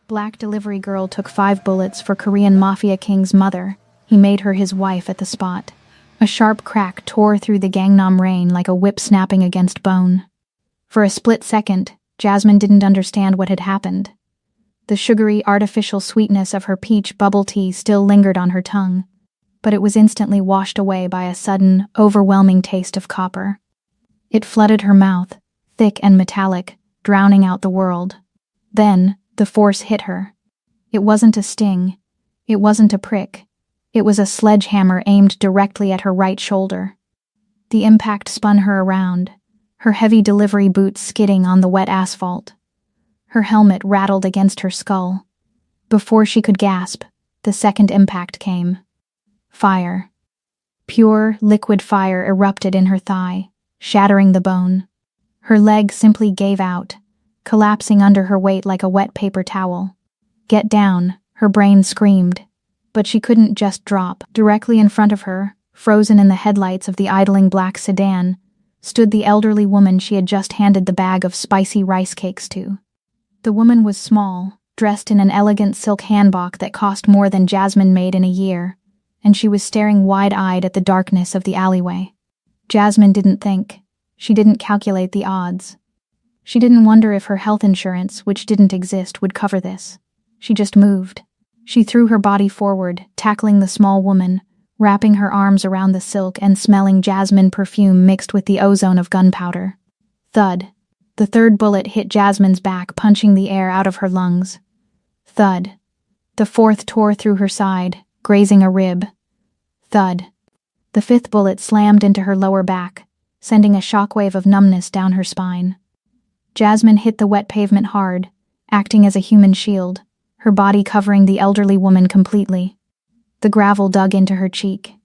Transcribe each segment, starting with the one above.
Black delivery girl took 5 bullets for Korean Mafia king's mother. He made her his wife at the spot. A sharp crack tore through the Gangnam rain like a whip snapping against bone. For a split second, Jasmine didn't understand what had happened. The sugary, artificial sweetness of her peach bubble tea still lingered on her tongue, but it was instantly washed away by a sudden, overwhelming taste of copper. It flooded her mouth, thick and metallic, drowning out the world. Then, the force hit her. It wasn't a sting. It wasn't a prick. It was a sledgehammer aimed directly at her right shoulder. The impact spun her around, her heavy delivery boots skidding on the wet asphalt. Her helmet rattled against her skull. Before she could gasp, the second impact came. Fire. Pure, liquid fire erupted in her thigh, shattering the bone. Her leg simply gave out, collapsing under her weight like a wet paper towel. "Get down," her brain screamed. But she couldn't just drop. Directly in front of her, frozen in the headlights of the idling black sedan, stood the elderly woman she had just handed the bag of spicy rice cakes to. The woman was small, dressed in an elegant silk hanbok that cost more than Jasmine made in a year, and she was staring wide-eyed at the darkness of the alleyway. Jasmine didn't think. She didn't calculate the odds. She didn't wonder if her health insurance, which didn't exist, would cover this. She just moved. She threw her body forward, tackling the small woman, wrapping her arms around the silk and smelling jasmine perfume mixed with the ozone of gunpowder. Thud. The third bullet hit Jasmine's back, punching the air out of her lungs. Thud. The fourth tore through her side, grazing a rib. Thud. The fifth bullet slammed into her lower back, sending a shockwave of numbness down her spine. Jasmine hit the wet pavement hard, acting as a human shield, her body covering the elderly woman completely. The gravel dug into her cheek.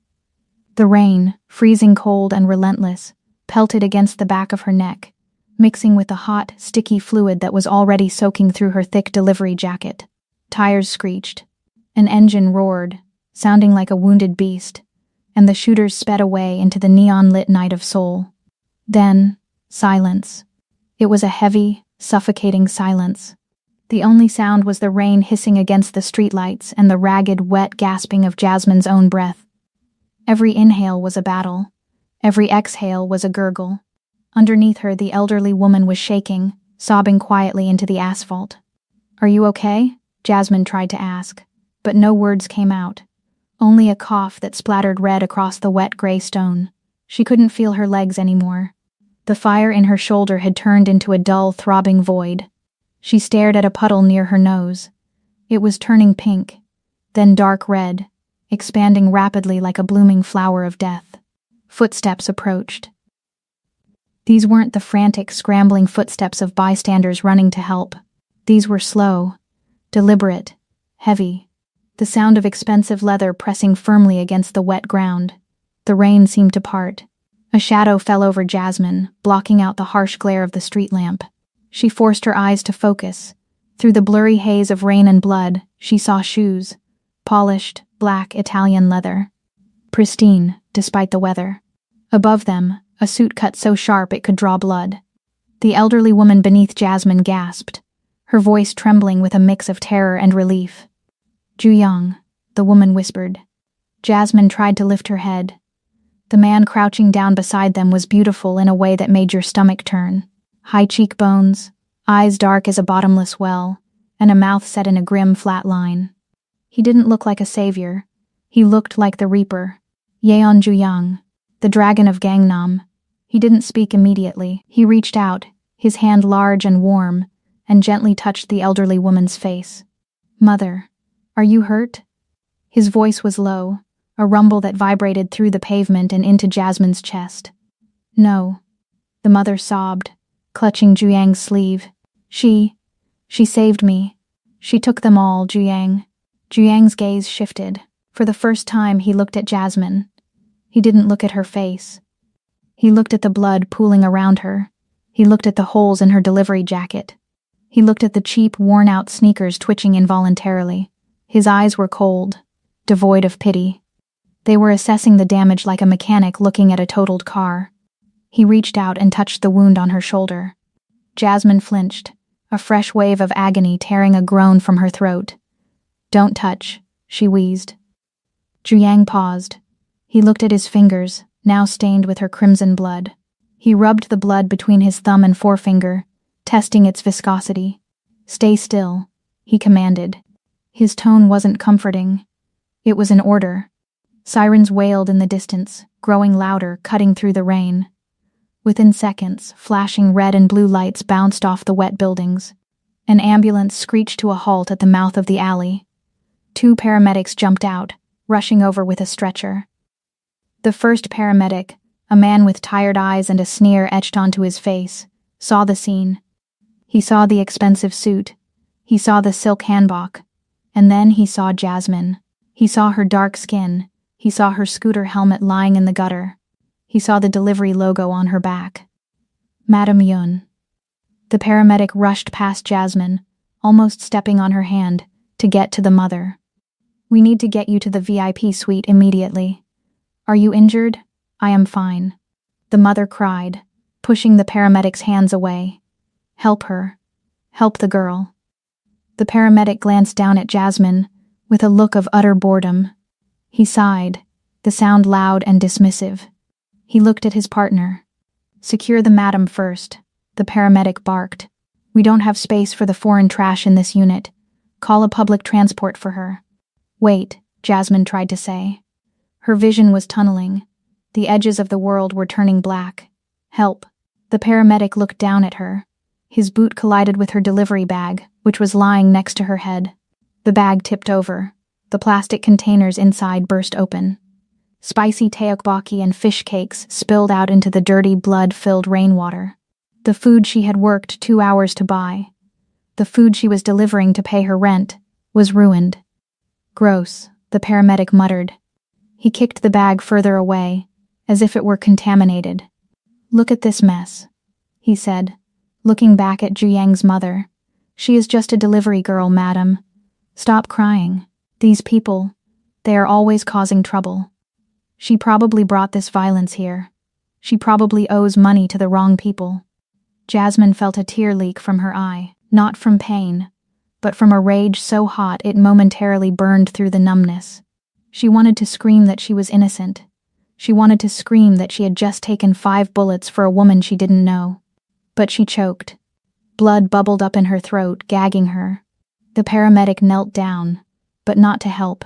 The rain, freezing cold and relentless, pelted against the back of her neck, mixing with the hot, sticky fluid that was already soaking through her thick delivery jacket. Tires screeched. An engine roared, sounding like a wounded beast, and the shooters sped away into the neon-lit night of Seoul. Then, silence. It was a heavy, suffocating silence. The only sound was the rain hissing against the streetlights and the ragged, wet gasping of Jasmine's own breath. Every inhale was a battle. Every exhale was a gurgle. Underneath her, the elderly woman was shaking, sobbing quietly into the asphalt. "Are you okay?" Jasmine tried to ask, but no words came out. Only a cough that splattered red across the wet gray stone. She couldn't feel her legs anymore. The fire in her shoulder had turned into a dull, throbbing void. She stared at a puddle near her nose. It was turning pink, then dark red, expanding rapidly like a blooming flower of death. Footsteps approached. These weren't the frantic, scrambling footsteps of bystanders running to help. These were slow, deliberate, heavy. The sound of expensive leather pressing firmly against the wet ground. The rain seemed to part. A shadow fell over Jasmine, blocking out the harsh glare of the street lamp. She forced her eyes to focus. Through the blurry haze of rain and blood, she saw shoes. Polished, black Italian leather. Pristine, despite the weather. Above them, a suit cut so sharp it could draw blood. The elderly woman beneath Jasmine gasped, her voice trembling with a mix of terror and relief. "Ju-young," the woman whispered. Jasmine tried to lift her head. The man crouching down beside them was beautiful in a way that made your stomach turn. High cheekbones, eyes dark as a bottomless well, and a mouth set in a grim, flat line. He didn't look like a savior. He looked like the Reaper. Yeon Ju-young, the dragon of Gangnam. He didn't speak immediately. He reached out, his hand large and warm, and gently touched the elderly woman's face. "Mother, are you hurt?" His voice was low, a rumble that vibrated through the pavement and into Jasmine's chest. "No," the mother sobbed, clutching Ju-yang's sleeve. She saved me. She took them all, Ju-yang." Ju-yang's gaze shifted. For the first time, he looked at Jasmine. He didn't look at her face. He looked at the blood pooling around her. He looked at the holes in her delivery jacket. He looked at the cheap, worn-out sneakers twitching involuntarily. His eyes were cold, devoid of pity. They were assessing the damage like a mechanic looking at a totaled car. He reached out and touched the wound on her shoulder. Jasmine flinched, a fresh wave of agony tearing a groan from her throat. "Don't touch," she wheezed. Zhu paused. He looked at his fingers, now stained with her crimson blood. He rubbed the blood between his thumb and forefinger, testing its viscosity. "Stay still," he commanded. His tone wasn't comforting. It was an order. Sirens wailed in the distance, growing louder, cutting through the rain. Within seconds, flashing red and blue lights bounced off the wet buildings. An ambulance screeched to a halt at the mouth of the alley. 2 paramedics jumped out, rushing over with a stretcher. The first paramedic, a man with tired eyes and a sneer etched onto his face, saw the scene. He saw the expensive suit. He saw the silk hanbok. And then he saw Jasmine. He saw her dark skin. He saw her scooter helmet lying in the gutter. He saw the delivery logo on her back. "Madam Yun." The paramedic rushed past Jasmine, almost stepping on her hand, to get to the mother. "We need to get you to the VIP suite immediately. Are you injured?" "I am fine." The mother cried, pushing the paramedic's hands away. "Help her. Help the girl." The paramedic glanced down at Jasmine, with a look of utter boredom. He sighed, the sound loud and dismissive. He looked at his partner. "Secure the madam first," the paramedic barked. "We don't have space for the foreign trash in this unit. Call a public transport for her." "Wait," Jasmine tried to say. Her vision was tunneling. The edges of the world were turning black. "Help." The paramedic looked down at her. His boot collided with her delivery bag, which was lying next to her head. The bag tipped over. The plastic containers inside burst open. Spicy tteokbokki and fish cakes spilled out into the dirty, blood-filled rainwater. The food she had worked 2 hours to buy, the food she was delivering to pay her rent, was ruined. "Gross," the paramedic muttered. He kicked the bag further away, as if it were contaminated. "Look at this mess," he said, looking back at Zhu mother. "She is just a delivery girl, madam. Stop crying. These people, they are always causing trouble. She probably brought this violence here. She probably owes money to the wrong people." Jasmine felt a tear leak from her eye, not from pain, but from a rage so hot it momentarily burned through the numbness. She wanted to scream that she was innocent. She wanted to scream that she had just taken 5 bullets for a woman she didn't know. But she choked. Blood bubbled up in her throat, gagging her. The paramedic knelt down, but not to help.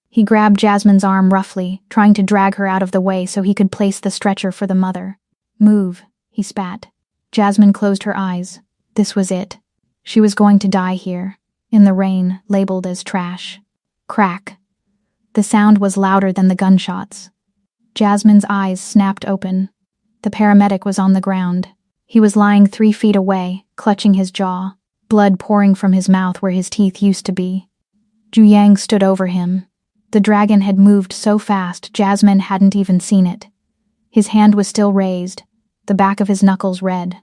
He grabbed Jasmine's arm roughly, trying to drag her out of the way so he could place the stretcher for the mother. "Move," he spat. Jasmine closed her eyes. This was it. She was going to die here, in the rain, labeled as trash. Crack. The sound was louder than the gunshots. Jasmine's eyes snapped open. The paramedic was on the ground. He was lying 3 feet away, clutching his jaw, blood pouring from his mouth where his teeth used to be. Zhu stood over him. The dragon had moved so fast Jasmine hadn't even seen it. His hand was still raised, the back of his knuckles red.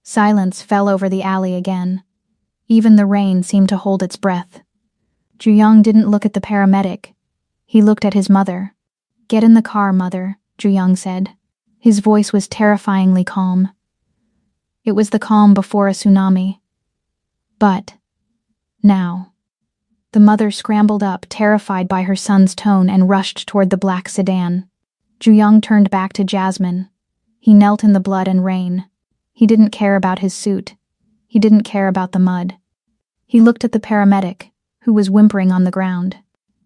Silence fell over the alley again. Even the rain seemed to hold its breath. Zhu didn't look at the paramedic. He looked at his mother. "Get in the car, mother," Zhu said. His voice was terrifyingly calm. It was the calm before a tsunami. But now. The mother scrambled up, terrified by her son's tone, and rushed toward the black sedan. Zhu turned back to Jasmine. He knelt in the blood and rain. He didn't care about his suit. He didn't care about the mud. He looked at the paramedic, who was whimpering on the ground.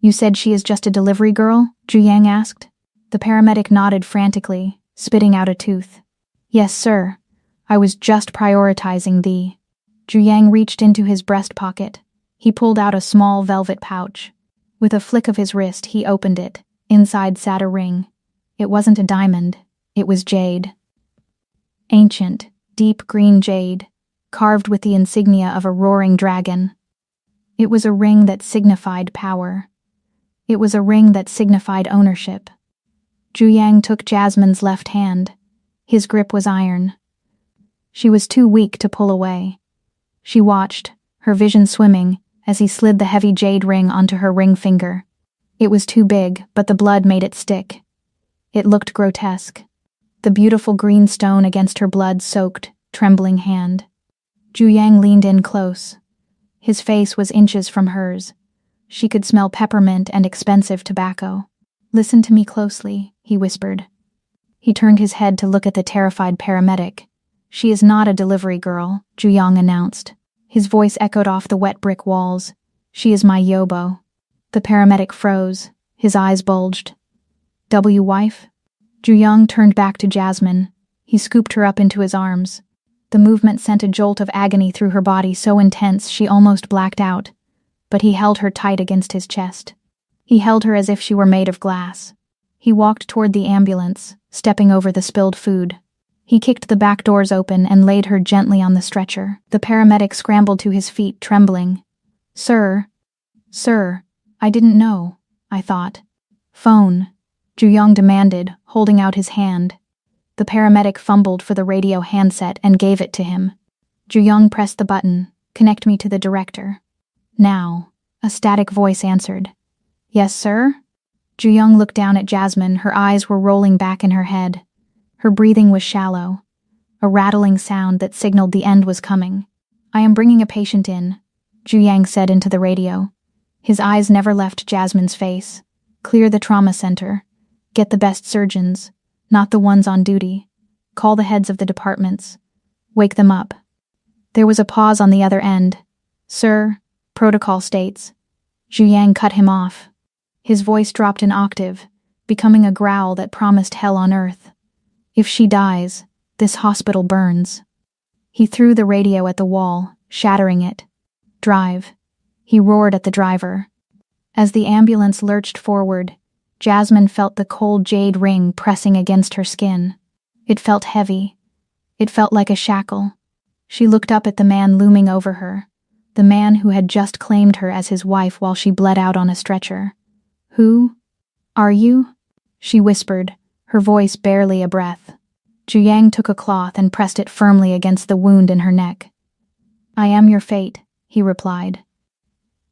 "You said she is just a delivery girl?" Zhu asked. The paramedic nodded frantically, spitting out a tooth. "Yes, sir. I was just prioritizing the..." Zhu reached into his breast pocket. He pulled out a small velvet pouch. With a flick of his wrist, he opened it. Inside sat a ring. It wasn't a diamond. It was jade. Ancient, deep green jade, carved with the insignia of a roaring dragon. It was a ring that signified power. It was a ring that signified ownership. Zhu took Jasmine's left hand. His grip was iron. She was too weak to pull away. She watched, her vision swimming, as he slid the heavy jade ring onto her ring finger. It was too big, but the blood made it stick. It looked grotesque. The beautiful green stone against her blood-soaked, trembling hand. Zhu Yang leaned in close. His face was inches from hers. She could smell peppermint and expensive tobacco. "Listen to me closely," he whispered. He turned his head to look at the terrified paramedic. "She is not a delivery girl," Zhu Yang announced. His voice echoed off the wet brick walls. "She is my Yobo." The paramedic froze. His eyes bulged. "Wife?" Zhu Yang turned back to Jasmine. He scooped her up into his arms. The movement sent a jolt of agony through her body so intense she almost blacked out, but he held her tight against his chest. He held her as if she were made of glass. He walked toward the ambulance, stepping over the spilled food. He kicked the back doors open and laid her gently on the stretcher. The paramedic scrambled to his feet, trembling. Sir, I didn't know, I thought." "Phone," Zhu Yang demanded, holding out his hand. The paramedic fumbled for the radio handset and gave it to him. Zhu Yang pressed the button. "Connect me to the director." "Now," a static voice answered. "Yes, sir?" Zhu Yang looked down at Jasmine. Her eyes were rolling back in her head. Her breathing was shallow, a rattling sound that signaled the end was coming. "I am bringing a patient in," Zhu Yang said into the radio. His eyes never left Jasmine's face. "Clear the trauma center. Get the best surgeons, not the ones on duty. Call the heads of the departments. Wake them up." There was a pause on the other end. "Sir, protocol states." Zhu Yang cut him off. His voice dropped an octave, becoming a growl that promised hell on earth. "If she dies, this hospital burns." He threw the radio at the wall, shattering it. "Drive," he roared at the driver. As the ambulance lurched forward, Jasmine felt the cold jade ring pressing against her skin. It felt heavy. It felt like a shackle. She looked up at the man looming over her, the man who had just claimed her as his wife while she bled out on a stretcher. "Who are you?" she whispered, her voice barely a breath. Zhu Yang took a cloth and pressed it firmly against the wound in her neck. "I am your fate," he replied.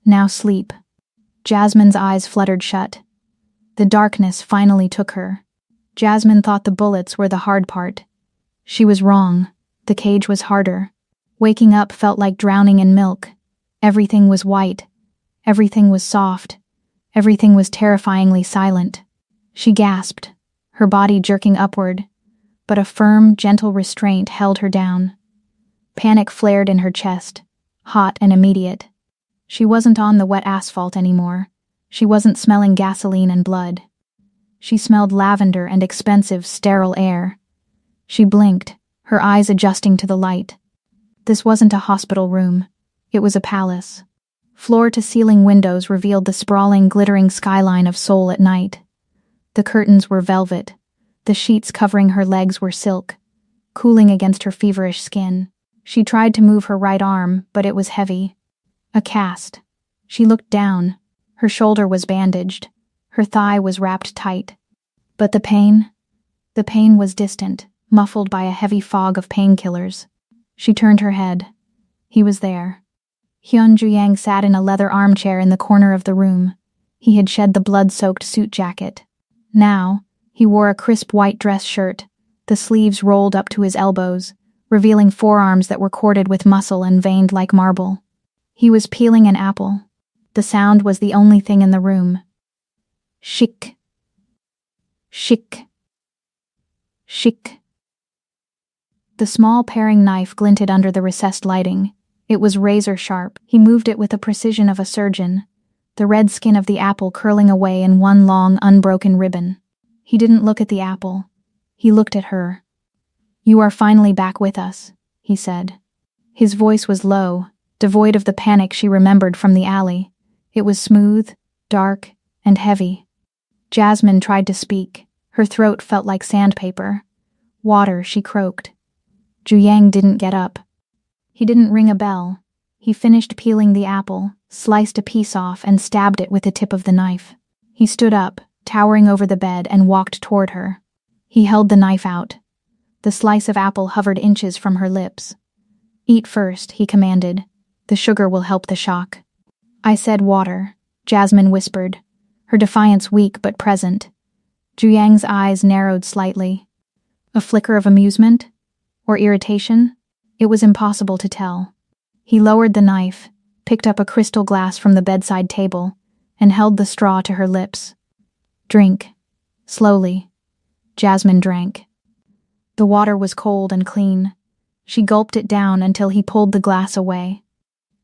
"Now sleep." Jasmine's eyes fluttered shut. The darkness finally took her. Jasmine thought the bullets were the hard part. She was wrong. The cage was harder. Waking up felt like drowning in milk. Everything was white. Everything was soft. Everything was terrifyingly silent. She gasped, her body jerking upward, but a firm, gentle restraint held her down. Panic flared in her chest, hot and immediate. She wasn't on the wet asphalt anymore. She wasn't smelling gasoline and blood. She smelled lavender and expensive, sterile air. She blinked, her eyes adjusting to the light. This wasn't a hospital room. It was a palace. Floor-to-ceiling windows revealed the sprawling, glittering skyline of Seoul at night. The curtains were velvet. The sheets covering her legs were silk, cooling against her feverish skin. She tried to move her right arm, but it was heavy. A cast. She looked down. Her shoulder was bandaged. Her thigh was wrapped tight. But the pain was distant, muffled by a heavy fog of painkillers. She turned her head. He was there. Zhu Yang sat in a leather armchair in the corner of the room. He had shed the blood-soaked suit jacket. Now, he wore a crisp white dress shirt, the sleeves rolled up to his elbows, revealing forearms that were corded with muscle and veined like marble. He was peeling an apple. The sound was the only thing in the room. Shick. Shick. Shick. The small paring knife glinted under the recessed lighting. It was razor-sharp. He moved it with the precision of a surgeon, the red skin of the apple curling away in one long, unbroken ribbon. He didn't look at the apple. He looked at her. "You are finally back with us," he said. His voice was low, devoid of the panic she remembered from the alley. It was smooth, dark, and heavy. Jasmine tried to speak. Her throat felt like sandpaper. "Water," she croaked. Zhu Yang didn't get up. He didn't ring a bell. He finished peeling the apple, sliced a piece off, and stabbed it with the tip of the knife. He stood up, towering over the bed, and walked toward her. He held the knife out. The slice of apple hovered inches from her lips. "Eat first," he commanded. "The sugar will help the shock." "I said water," Jasmine whispered, her defiance weak but present. Zhu Yang's eyes narrowed slightly. A flicker of amusement? Or irritation? It was impossible to tell. He lowered the knife, picked up a crystal glass from the bedside table, and held the straw to her lips. Drink. Slowly. Jasmine drank. The water was cold and clean. She gulped it down until he pulled the glass away.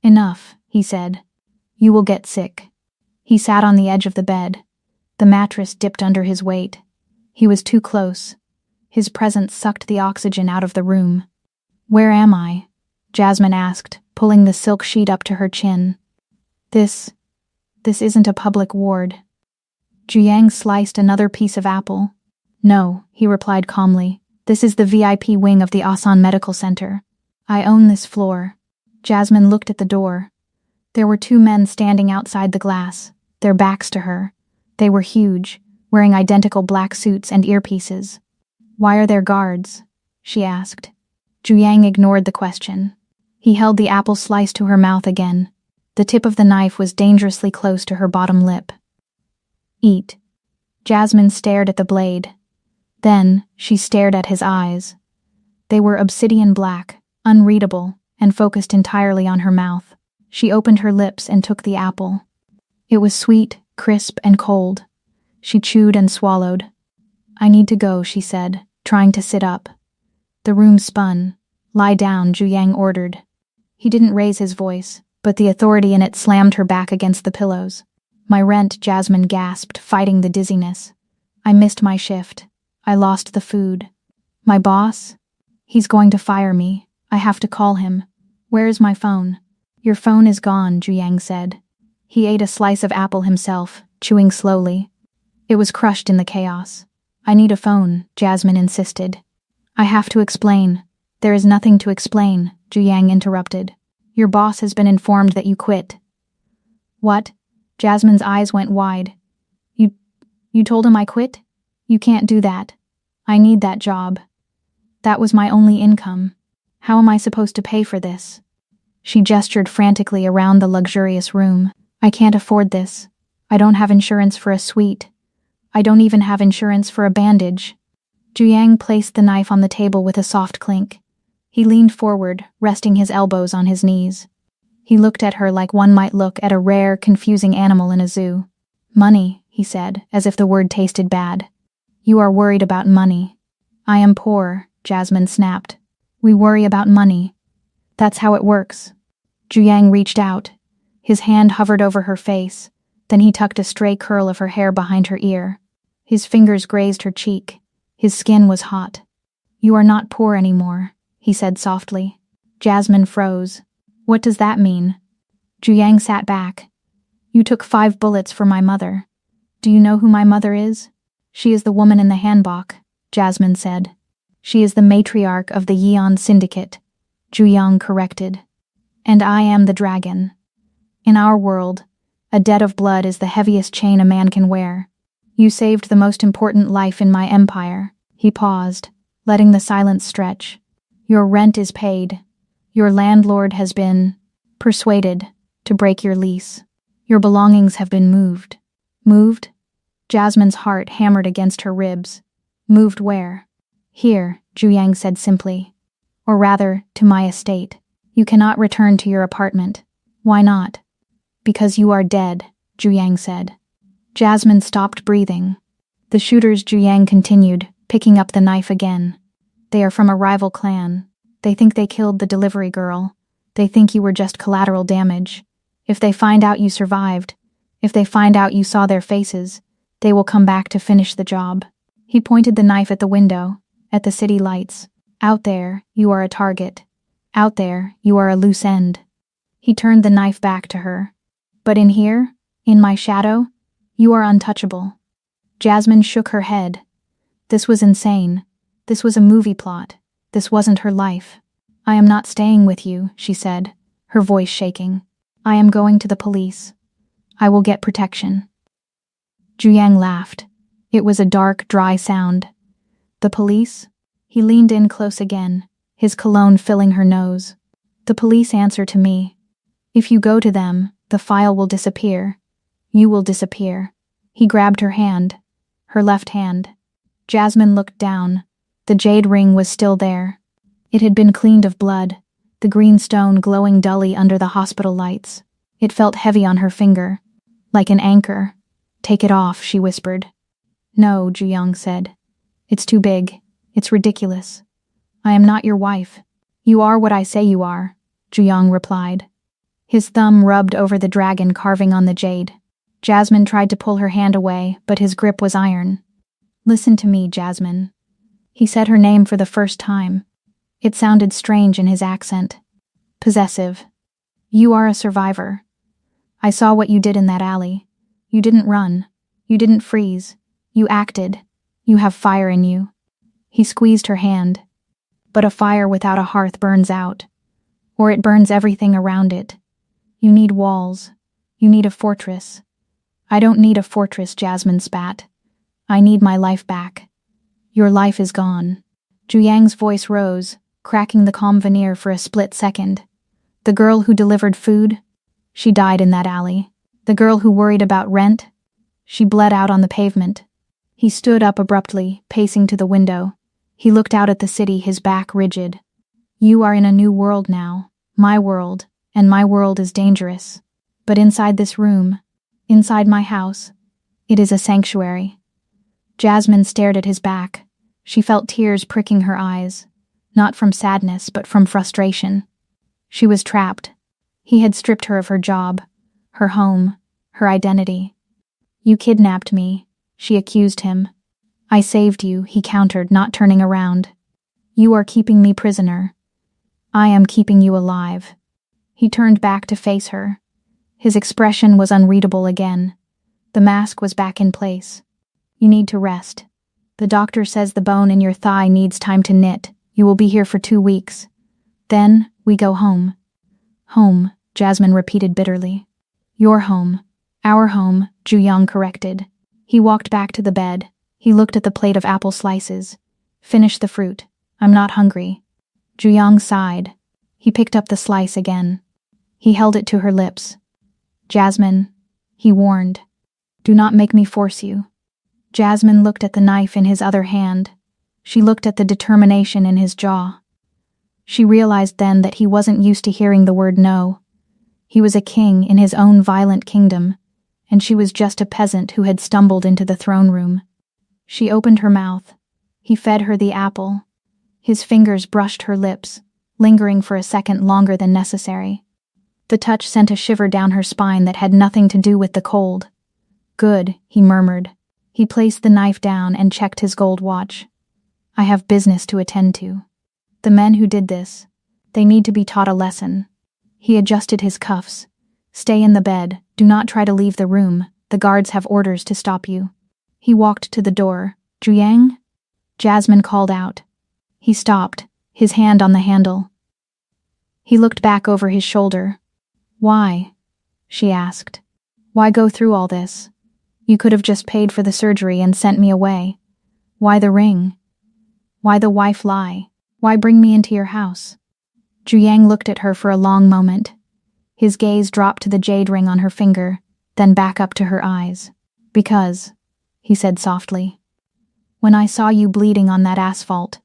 Enough, he said. You will get sick. He sat on the edge of the bed. The mattress dipped under his weight. He was too close. His presence sucked the oxygen out of the room. Where am I? Jasmine asked, pulling the silk sheet up to her chin. This isn't a public ward. Jiang sliced another piece of apple. No, he replied calmly. This is the VIP wing of the Asan Medical Center. I own this floor. Jasmine looked at the door. There were 2 men standing outside the glass, their backs to her. They were huge, wearing identical black suits and earpieces. Why are there guards? She asked. Jiang ignored the question. He held the apple slice to her mouth again. The tip of the knife was dangerously close to her bottom lip. Eat. Jasmine stared at the blade. Then she stared at his eyes. They were obsidian black, unreadable, and focused entirely on her mouth. She opened her lips and took the apple. It was sweet, crisp, and cold. She chewed and swallowed. I need to go, she said, trying to sit up. The room spun. Lie down, Jiang ordered. He didn't raise his voice, but the authority in it slammed her back against the pillows. My rent, Jasmine gasped, fighting the dizziness. I missed my shift. I lost the food. My boss? He's going to fire me. I have to call him. Where is my phone? Your phone is gone, Jiang said. He ate a slice of apple himself, chewing slowly. It was crushed in the chaos. I need a phone, Jasmine insisted. I have to explain. There is nothing to explain, Jiang interrupted. Your boss has been informed that you quit. What? Jasmine's eyes went wide. You told him I quit? You can't do that. I need that job. That was my only income. How am I supposed to pay for this? She gestured frantically around the luxurious room. I can't afford this. I don't have insurance for a suite. I don't even have insurance for a bandage. Jiang placed the knife on the table with a soft clink. He leaned forward, resting his elbows on his knees. He looked at her like one might look at a rare, confusing animal in a zoo. Money, he said, as if the word tasted bad. You are worried about money. I am poor, Jasmine snapped. We worry about money. That's how it works. Jiang reached out. His hand hovered over her face. Then he tucked a stray curl of her hair behind her ear. His fingers grazed her cheek. His skin was hot. You are not poor anymore, he said softly. Jasmine froze. What does that mean? Jiang sat back. You took 5 bullets for my mother. Do you know who my mother is? She is the woman in the handbok, Jasmine said. She is the matriarch of the Yeon Syndicate, Jiang corrected. And I am the dragon. In our world, a debt of blood is the heaviest chain a man can wear. You saved the most important life in my empire. He paused, letting the silence stretch. Your rent is paid. Your landlord has been persuaded to break your lease. Your belongings have been moved. Moved? Jasmine's heart hammered against her ribs. Moved where? Here, Jiang said simply. Or rather, to my estate. You cannot return to your apartment. Why not? Because you are dead, Jiang said. Jasmine stopped breathing. The shooters, Jiang continued, picking up the knife again. They are from a rival clan. They think they killed the delivery girl. They think you were just collateral damage. If they find out you survived, if they find out you saw their faces, they will come back to finish the job. He pointed the knife at the window, at the city lights. Out there, you are a target. Out there, you are a loose end. He turned the knife back to her. But in here, in my shadow, you are untouchable. Jasmine shook her head. This was insane. This was a movie plot. This wasn't her life. I am not staying with you, she said, her voice shaking. I am going to the police. I will get protection. Jiang laughed. It was a dark, dry sound. The police? He leaned in close again, his cologne filling her nose. The police answer to me. If you go to them, the file will disappear. You will disappear. He grabbed her hand, her left hand. Jasmine looked down. The jade ring was still there. It had been cleaned of blood, the green stone glowing dully under the hospital lights. It felt heavy on her finger, like an anchor. "Take it off," she whispered. "No," Ju-young said. "It's too big. It's ridiculous. I am not your wife." "You are what I say you are," Ju-young replied. His thumb rubbed over the dragon carving on the jade. Jasmine tried to pull her hand away, but his grip was iron. "Listen to me, Jasmine." He said her name for the first time. It sounded strange in his accent. Possessive. "You are a survivor. I saw what you did in that alley. You didn't run. You didn't freeze. You acted. You have fire in you." He squeezed her hand. "But a fire without a hearth burns out. Or it burns everything around it. You need walls. You need a fortress." "I don't need a fortress," Jasmine spat. "I need my life back." "Your life is gone." Ju-yang's voice rose, cracking the calm veneer for a split second. "The girl who delivered food? She died in that alley. The girl who worried about rent? She bled out on the pavement." He stood up abruptly, pacing to the window. He looked out at the city, his back rigid. "You are in a new world now, my world, and my world is dangerous. But inside this room, inside my house, it is a sanctuary." Jasmine stared at his back. She felt tears pricking her eyes, not from sadness but from frustration. She was trapped. He had stripped her of her job, her home, her identity. "You kidnapped me," she accused him. "I saved you," he countered, not turning around. "You are keeping me prisoner. I am keeping you alive." He turned back to face her. His expression was unreadable again. The mask was back in place. "You need to rest. The doctor says the bone in your thigh needs time to knit. You will be here for 2 weeks. Then, we go home." "Home," Jasmine repeated bitterly. "Your home. Our home," Ju-young corrected. He walked back to the bed. He looked at the plate of apple slices. "Finish the fruit. I'm not hungry." Ju-young sighed. He picked up the slice again. He held it to her lips. "Jasmine," he warned, "do not make me force you." Jasmine looked at the knife in his other hand. She looked at the determination in his jaw. She realized then that he wasn't used to hearing the word no. He was a king in his own violent kingdom, and she was just a peasant who had stumbled into the throne room. She opened her mouth. He fed her the apple. His fingers brushed her lips, lingering for a second longer than necessary. The touch sent a shiver down her spine that had nothing to do with the cold. "Good," he murmured. He placed the knife down and checked his gold watch. "I have business to attend to. The men who did this, they need to be taught a lesson." He adjusted his cuffs. "Stay in the bed. Do not try to leave the room. The guards have orders to stop you." He walked to the door. "Ju-yang?" Jasmine called out. He stopped, his hand on the handle. He looked back over his shoulder. "Why?" she asked. "Why go through all this? You could have just paid for the surgery and sent me away. Why the ring? Why the wife lie? Why bring me into your house?" Ju-yang looked at her for a long moment. His gaze dropped to the jade ring on her finger, then back up to her eyes. "Because," he said softly, "when I saw you bleeding on that asphalt,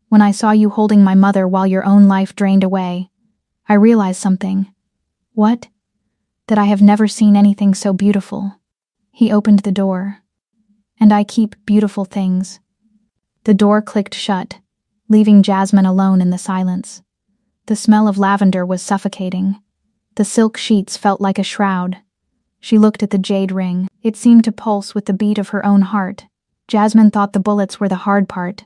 when I saw you holding my mother while your own life drained away, I realized something." "What?" "That I have never seen anything so beautiful." He opened the door. "And I keep beautiful things." The door clicked shut, leaving Jasmine alone in the silence. The smell of lavender was suffocating. The silk sheets felt like a shroud. She looked at the jade ring. It seemed to pulse with the beat of her own heart. Jasmine thought the bullets were the hard part.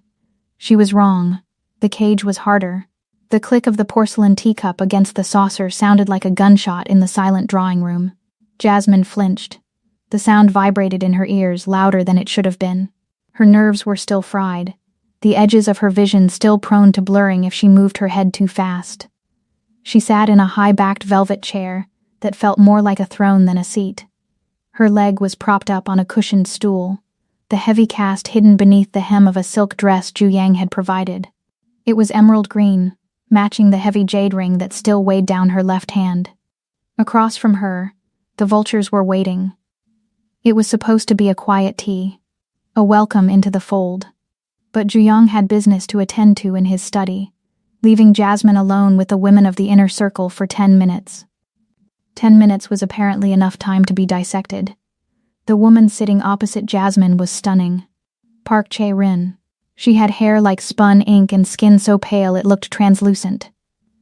She was wrong. The cage was harder. The click of the porcelain teacup against the saucer sounded like a gunshot in the silent drawing room. Jasmine flinched. The sound vibrated in her ears, louder than it should have been. Her nerves were still fried, the edges of her vision still prone to blurring if she moved her head too fast. She sat in a high-backed velvet chair that felt more like a throne than a seat. Her leg was propped up on a cushioned stool, the heavy cast hidden beneath the hem of a silk dress Ju-yang had provided. It was emerald green, matching the heavy jade ring that still weighed down her left hand. Across from her, the vultures were waiting. It was supposed to be a quiet tea, a welcome into the fold. But Ju-young had business to attend to in his study, leaving Jasmine alone with the women of the inner circle for 10 minutes. 10 minutes was apparently enough time to be dissected. The woman sitting opposite Jasmine was stunning. Park Chae-rin. She had hair like spun ink and skin so pale it looked translucent.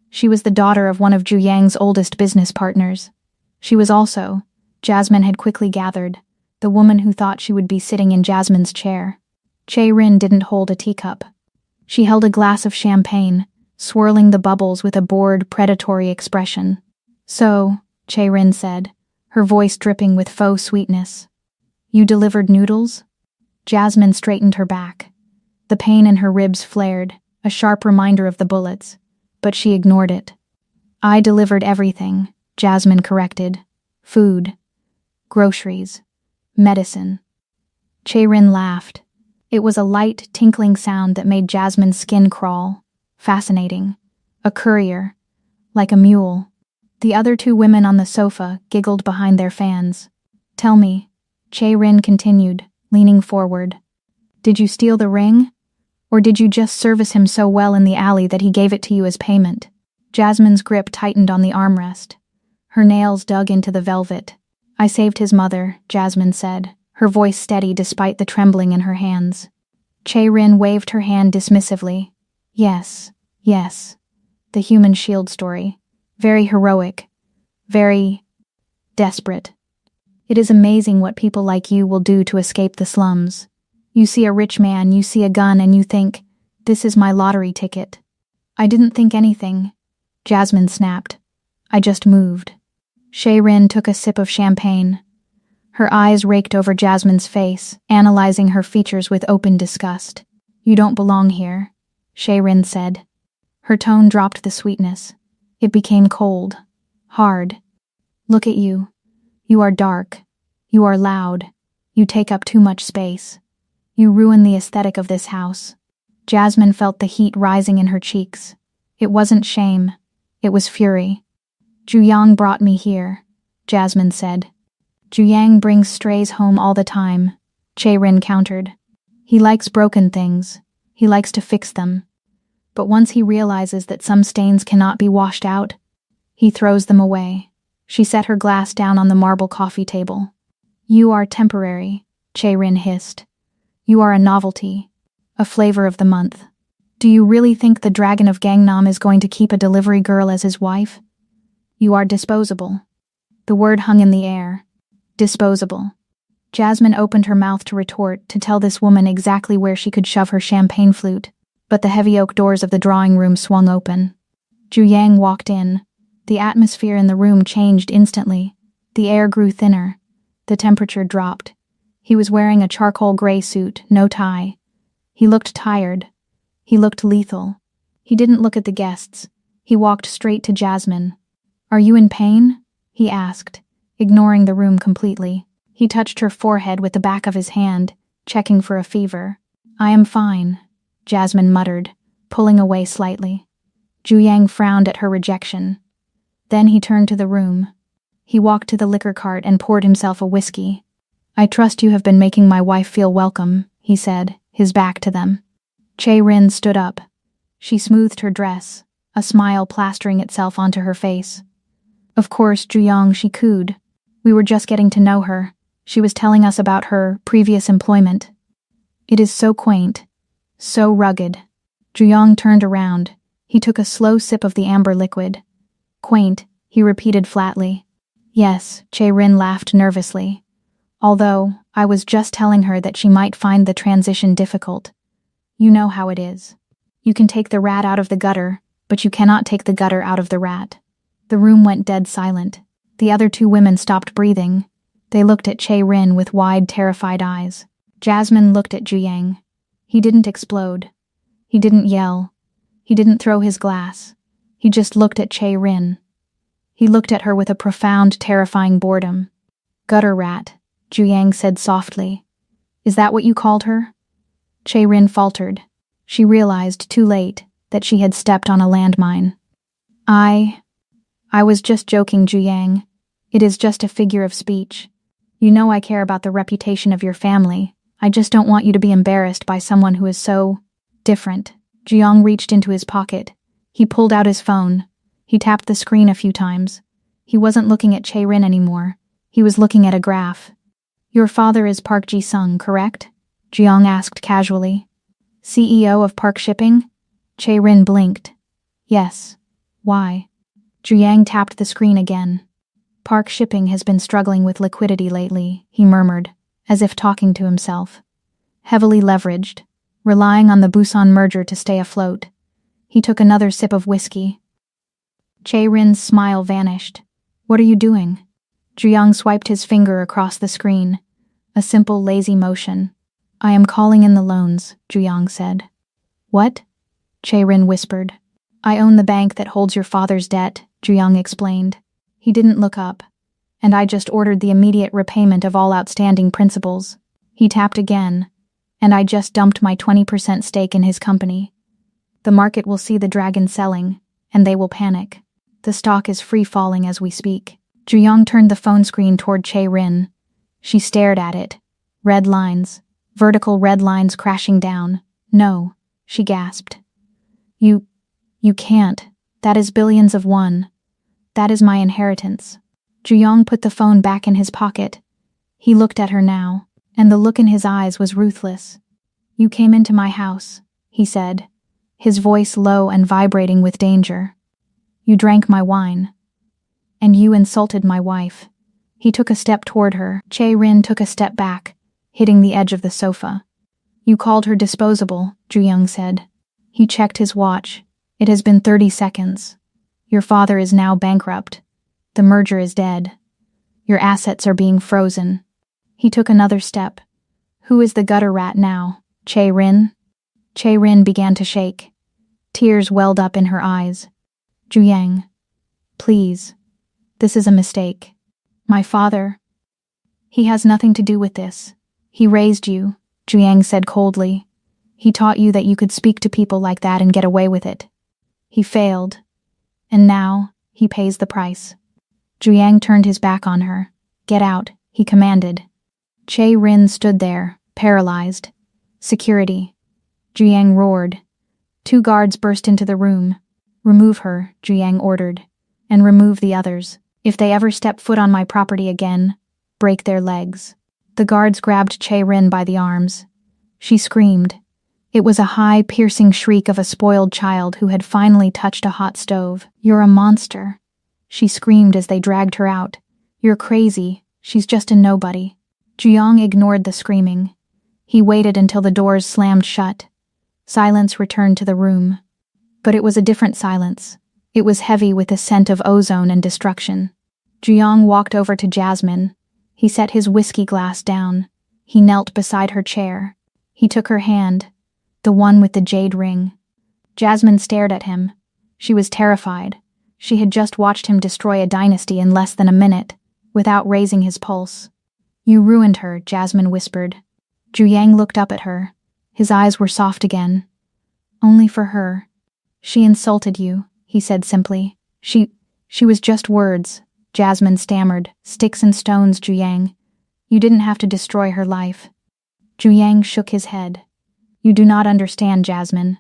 She was the daughter of one of Ju Yang's oldest business partners. She was also, Jasmine had quickly gathered, the woman who thought she would be sitting in Jasmine's chair. Chae-rin didn't hold a teacup. She held a glass of champagne, swirling the bubbles with a bored, predatory expression. "So," Chae-rin said, her voice dripping with faux sweetness. "You delivered noodles?" Jasmine straightened her back. The pain in her ribs flared, a sharp reminder of the bullets, but she ignored it. "I delivered everything," Jasmine corrected. "Food, groceries, medicine." Chae-rin laughed. It was a light, tinkling sound that made Jasmine's skin crawl. Fascinating. A courier. Like a mule. The other two women on the sofa giggled behind their fans. "Tell me," Chae-rin continued, leaning forward. "Did you steal the ring? Or did you just service him so well in the alley that he gave it to you as payment?" Jasmine's grip tightened on the armrest. Her nails dug into the velvet. "I saved his mother," Jasmine said, her voice steady despite the trembling in her hands. Chae-rin waved her hand dismissively. "Yes, yes. The human shield story. Very heroic. Very desperate. It is amazing what people like you will do to escape the slums. You see a rich man, you see a gun, and you think, this is my lottery ticket." "I didn't think anything," Jasmine snapped. "I just moved." Chae-rin took a sip of champagne. Her eyes raked over Jasmine's face, analyzing her features with open disgust. "You don't belong here," Chae-rin said. Her tone dropped the sweetness. It became cold, hard. "Look at you. You are dark. You are loud. You take up too much space. You ruin the aesthetic of this house." Jasmine felt the heat rising in her cheeks. It wasn't shame. It was fury. "Ju Yang brought me here," Jasmine said. "Ju Yang brings strays home all the time," Chae-rin countered. "He likes broken things. He likes to fix them. But once he realizes that some stains cannot be washed out, he throws them away." She set her glass down on the marble coffee table. "You are temporary," Chae-rin hissed. "You are a novelty, a flavor of the month. Do you really think the Dragon of Gangnam is going to keep a delivery girl as his wife? You are disposable." The word hung in the air. Disposable. Jasmine opened her mouth to retort, to tell this woman exactly where she could shove her champagne flute, but the heavy oak doors of the drawing room swung open. Ju Yang walked in. The atmosphere in the room changed instantly. The air grew thinner. The temperature dropped. He was wearing a charcoal gray suit, no tie. He looked tired. He looked lethal. He didn't look at the guests. He walked straight to Jasmine. "Are you in pain?" he asked, ignoring the room completely. He touched her forehead with the back of his hand, checking for a fever. "I am fine," Jasmine muttered, pulling away slightly. Ju Yang frowned at her rejection. Then he turned to the room. He walked to the liquor cart and poured himself a whiskey. "I trust you have been making my wife feel welcome," he said, his back to them. Chae-rin stood up. She smoothed her dress, a smile plastering itself onto her face. "Of course, Ju Yang," she cooed. "We were just getting to know her. She was telling us about her previous employment. It is so quaint, so rugged." Ju Yang turned around. He took a slow sip of the amber liquid. "Quaint," he repeated flatly. "Yes," Chae-rin laughed nervously. "Although, I was just telling her that she might find the transition difficult. You know how it is. You can take the rat out of the gutter, but you cannot take the gutter out of the rat." The room went dead silent. The other two women stopped breathing. They looked at Chae-rin with wide, terrified eyes. Jasmine looked at Ju Yang. He didn't explode. He didn't yell. He didn't throw his glass. He just looked at Chae-rin. He looked at her with a profound, terrifying boredom. "Gutter rat," Ju Yang said softly. "Is that what you called her?" Chae-rin faltered. She realized, too late, that she had stepped on a landmine. I was just joking, Ju Yang. It is just a figure of speech. You know I care about the reputation of your family. I just don't want you to be embarrassed by someone who is so different." Ju Yang reached into his pocket. He pulled out his phone. He tapped the screen a few times. He wasn't looking at Chae-rin anymore. He was looking at a graph. Your father is Park Ji-sung, correct? Jeong asked casually. CEO of Park Shipping? Chae-rin blinked. Yes. Why? Jiang tapped the screen again. Park Shipping has been struggling with liquidity lately, he murmured, as if talking to himself. Heavily leveraged, relying on the Busan merger to stay afloat. He took another sip of whiskey. Chae-rin's smile vanished. What are you doing? Jiang swiped his finger across the screen. A simple, lazy motion. I am calling in the loans, Jiang said. What? Chae-rin whispered. I own the bank that holds your father's debt, Jiang explained. He didn't look up. And I just ordered the immediate repayment of all outstanding principals. He tapped again. And I just dumped my 20% stake in his company. The market will see the dragon selling, and they will panic. The stock is free-falling as we speak. Jiang turned the phone screen toward Chae-rin. She stared at it. Red lines. Vertical red lines crashing down. No, she gasped. You can't. That is billions of won. That is my inheritance. Jiang put the phone back in his pocket. He looked at her now, and the look in his eyes was ruthless. You came into my house, he said, his voice low and vibrating with danger. You drank my wine. And you insulted my wife. He took a step toward her. Chae-rin took a step back, hitting the edge of the sofa. You called her disposable, Jiang said. He checked his watch. It has been 30 seconds. Your father is now bankrupt. The merger is dead. Your assets are being frozen. He took another step. Who is the gutter rat now? Chae-rin? Chae-rin began to shake. Tears welled up in her eyes. Jiang, please. This is a mistake. My father. He has nothing to do with this. He raised you, Jiang said coldly. He taught you that you could speak to people like that and get away with it. He failed. And now, he pays the price. Jiang turned his back on her. Get out, he commanded. Chae-rin stood there, paralyzed. Security. Jiang roared. 2 guards burst into the room. Remove her, Jiang ordered. And remove the others. If they ever step foot on my property again, break their legs. The guards grabbed Chae-rin by the arms. She screamed. It was a high, piercing shriek of a spoiled child who had finally touched a hot stove. You're a monster. She screamed as they dragged her out. You're crazy. She's just a nobody. Jiang ignored the screaming. He waited until the doors slammed shut. Silence returned to the room. But it was a different silence. It was heavy with the scent of ozone and destruction. Jiang walked over to Jasmine. He set his whiskey glass down. He knelt beside her chair. He took her hand, the one with the jade ring. Jasmine stared at him. She was terrified. She had just watched him destroy a dynasty in less than a minute, without raising his pulse. You ruined her, Jasmine whispered. Jiang looked up at her. His eyes were soft again. Only for her. She insulted you, he said simply. She was just words, Jasmine stammered. Sticks and stones, Jiang. You didn't have to destroy her life. Jiang shook his head. You do not understand, Jasmine.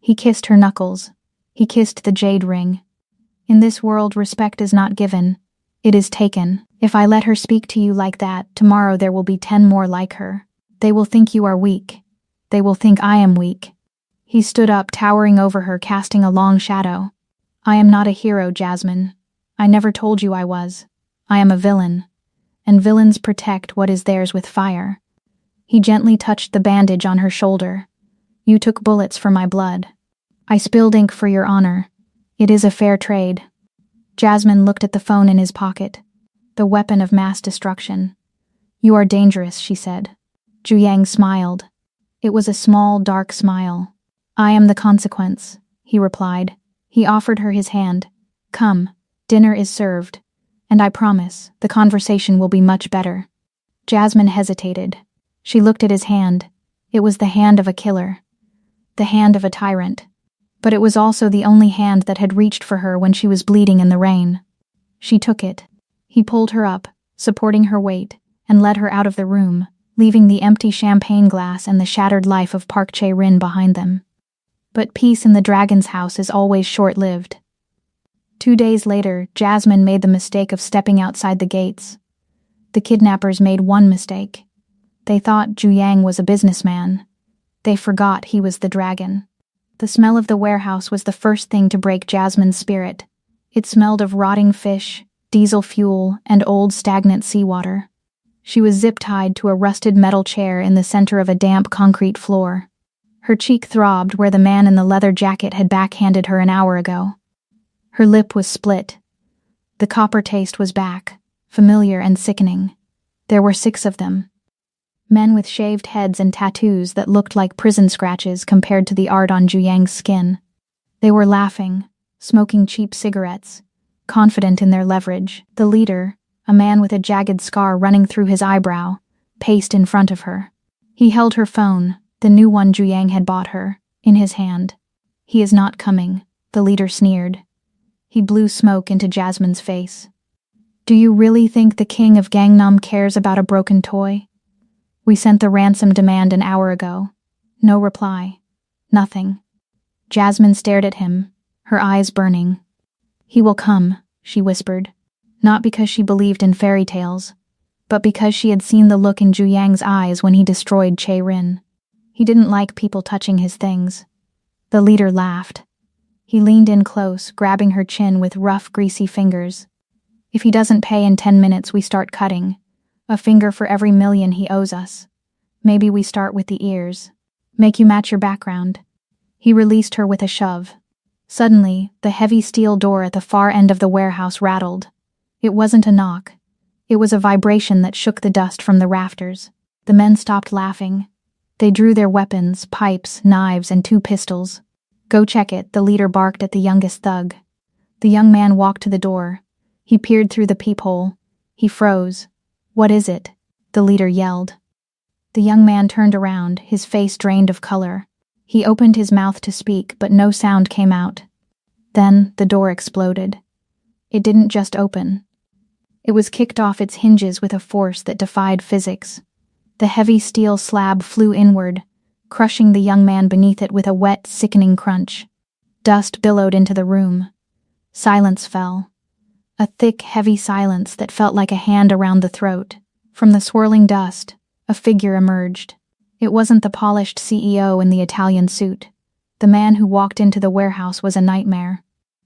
He kissed her knuckles. He kissed the jade ring. In this world, respect is not given. It is taken. If I let her speak to you like that, tomorrow there will be 10 more like her. They will think you are weak. They will think I am weak. He stood up, towering over her, casting a long shadow. I am not a hero, Jasmine. I never told you I was. I am a villain. And villains protect what is theirs with fire. He gently touched the bandage on her shoulder. You took bullets for my blood. I spilled ink for your honor. It is a fair trade. Jasmine looked at the phone in his pocket. The weapon of mass destruction. You are dangerous, she said. Jiang smiled. It was a small, dark smile. I am the consequence, he replied. He offered her his hand. Come, dinner is served. And I promise, the conversation will be much better. Jasmine hesitated. She looked at his hand. It was the hand of a killer. The hand of a tyrant. But it was also the only hand that had reached for her when she was bleeding in the rain. She took it. He pulled her up, supporting her weight, and led her out of the room, leaving the empty champagne glass and the shattered life of Park Chae-rin behind them. But peace in the dragon's house is always short-lived. 2 days later, Jasmine made the mistake of stepping outside the gates. The kidnappers made one mistake. They thought Zhu Yang was a businessman. They forgot he was the dragon. The smell of the warehouse was the first thing to break Jasmine's spirit. It smelled of rotting fish, diesel fuel, and old stagnant seawater. She was zip-tied to a rusted metal chair in the center of a damp concrete floor. Her cheek throbbed where the man in the leather jacket had backhanded her an hour ago. Her lip was split. The copper taste was back, familiar and sickening. There were 6 of them. Men with shaved heads and tattoos that looked like prison scratches compared to the art on Zhu Yang's skin. They were laughing, smoking cheap cigarettes, confident in their leverage. The leader, a man with a jagged scar running through his eyebrow, paced in front of her. He held her phone, the new one Zhu Yang had bought her, in his hand. "He is not coming," the leader sneered. He blew smoke into Jasmine's face. "Do you really think the king of Gangnam cares about a broken toy? We sent the ransom demand an hour ago. No reply. Nothing." Jasmine stared at him, her eyes burning. "He will come," she whispered, not because she believed in fairy tales, but because she had seen the look in Zhu Yang's eyes when he destroyed Che Rin. He didn't like people touching his things. The leader laughed. He leaned in close, grabbing her chin with rough, greasy fingers. "If he doesn't pay in 10 minutes, we start cutting. A finger for every million he owes us. Maybe we start with the ears. Make you match your background." He released her with a shove. Suddenly, the heavy steel door at the far end of the warehouse rattled. It wasn't a knock. It was a vibration that shook the dust from the rafters. The men stopped laughing. They drew their weapons, pipes, knives, and 2 pistols. "Go check it," the leader barked at the youngest thug. The young man walked to the door. He peered through the peephole. He froze. "What is it?" the leader yelled. The young man turned around, his face drained of color. He opened his mouth to speak, but no sound came out. Then the door exploded. It didn't just open. It was kicked off its hinges with a force that defied physics. The heavy steel slab flew inward, crushing the young man beneath it with a wet, sickening crunch. Dust billowed into the room. Silence fell. A thick, heavy silence that felt like a hand around the throat. From the swirling dust, a figure emerged. It wasn't the polished CEO in the Italian suit. The man who walked into the warehouse was a nightmare.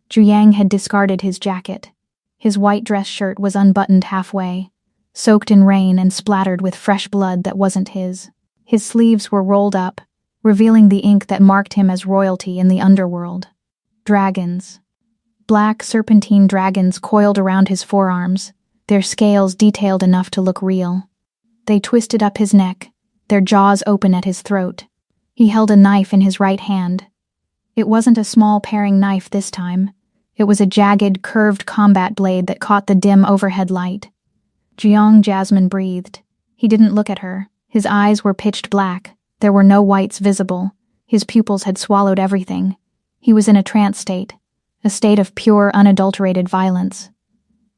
Zhu Yang had discarded his jacket. His white dress shirt was unbuttoned halfway, soaked in rain and splattered with fresh blood that wasn't his. His sleeves were rolled up, revealing the ink that marked him as royalty in the underworld. Dragons. Black serpentine dragons coiled around his forearms, their scales detailed enough to look real. They twisted up his neck, their jaws open at his throat. He held a knife in his right hand. It wasn't a small paring knife this time. It was a jagged, curved combat blade that caught the dim overhead light. Jasmine breathed. He didn't look at her. His eyes were pitched black. There were no whites visible. His pupils had swallowed everything. He was in a trance state. A state of pure, unadulterated violence.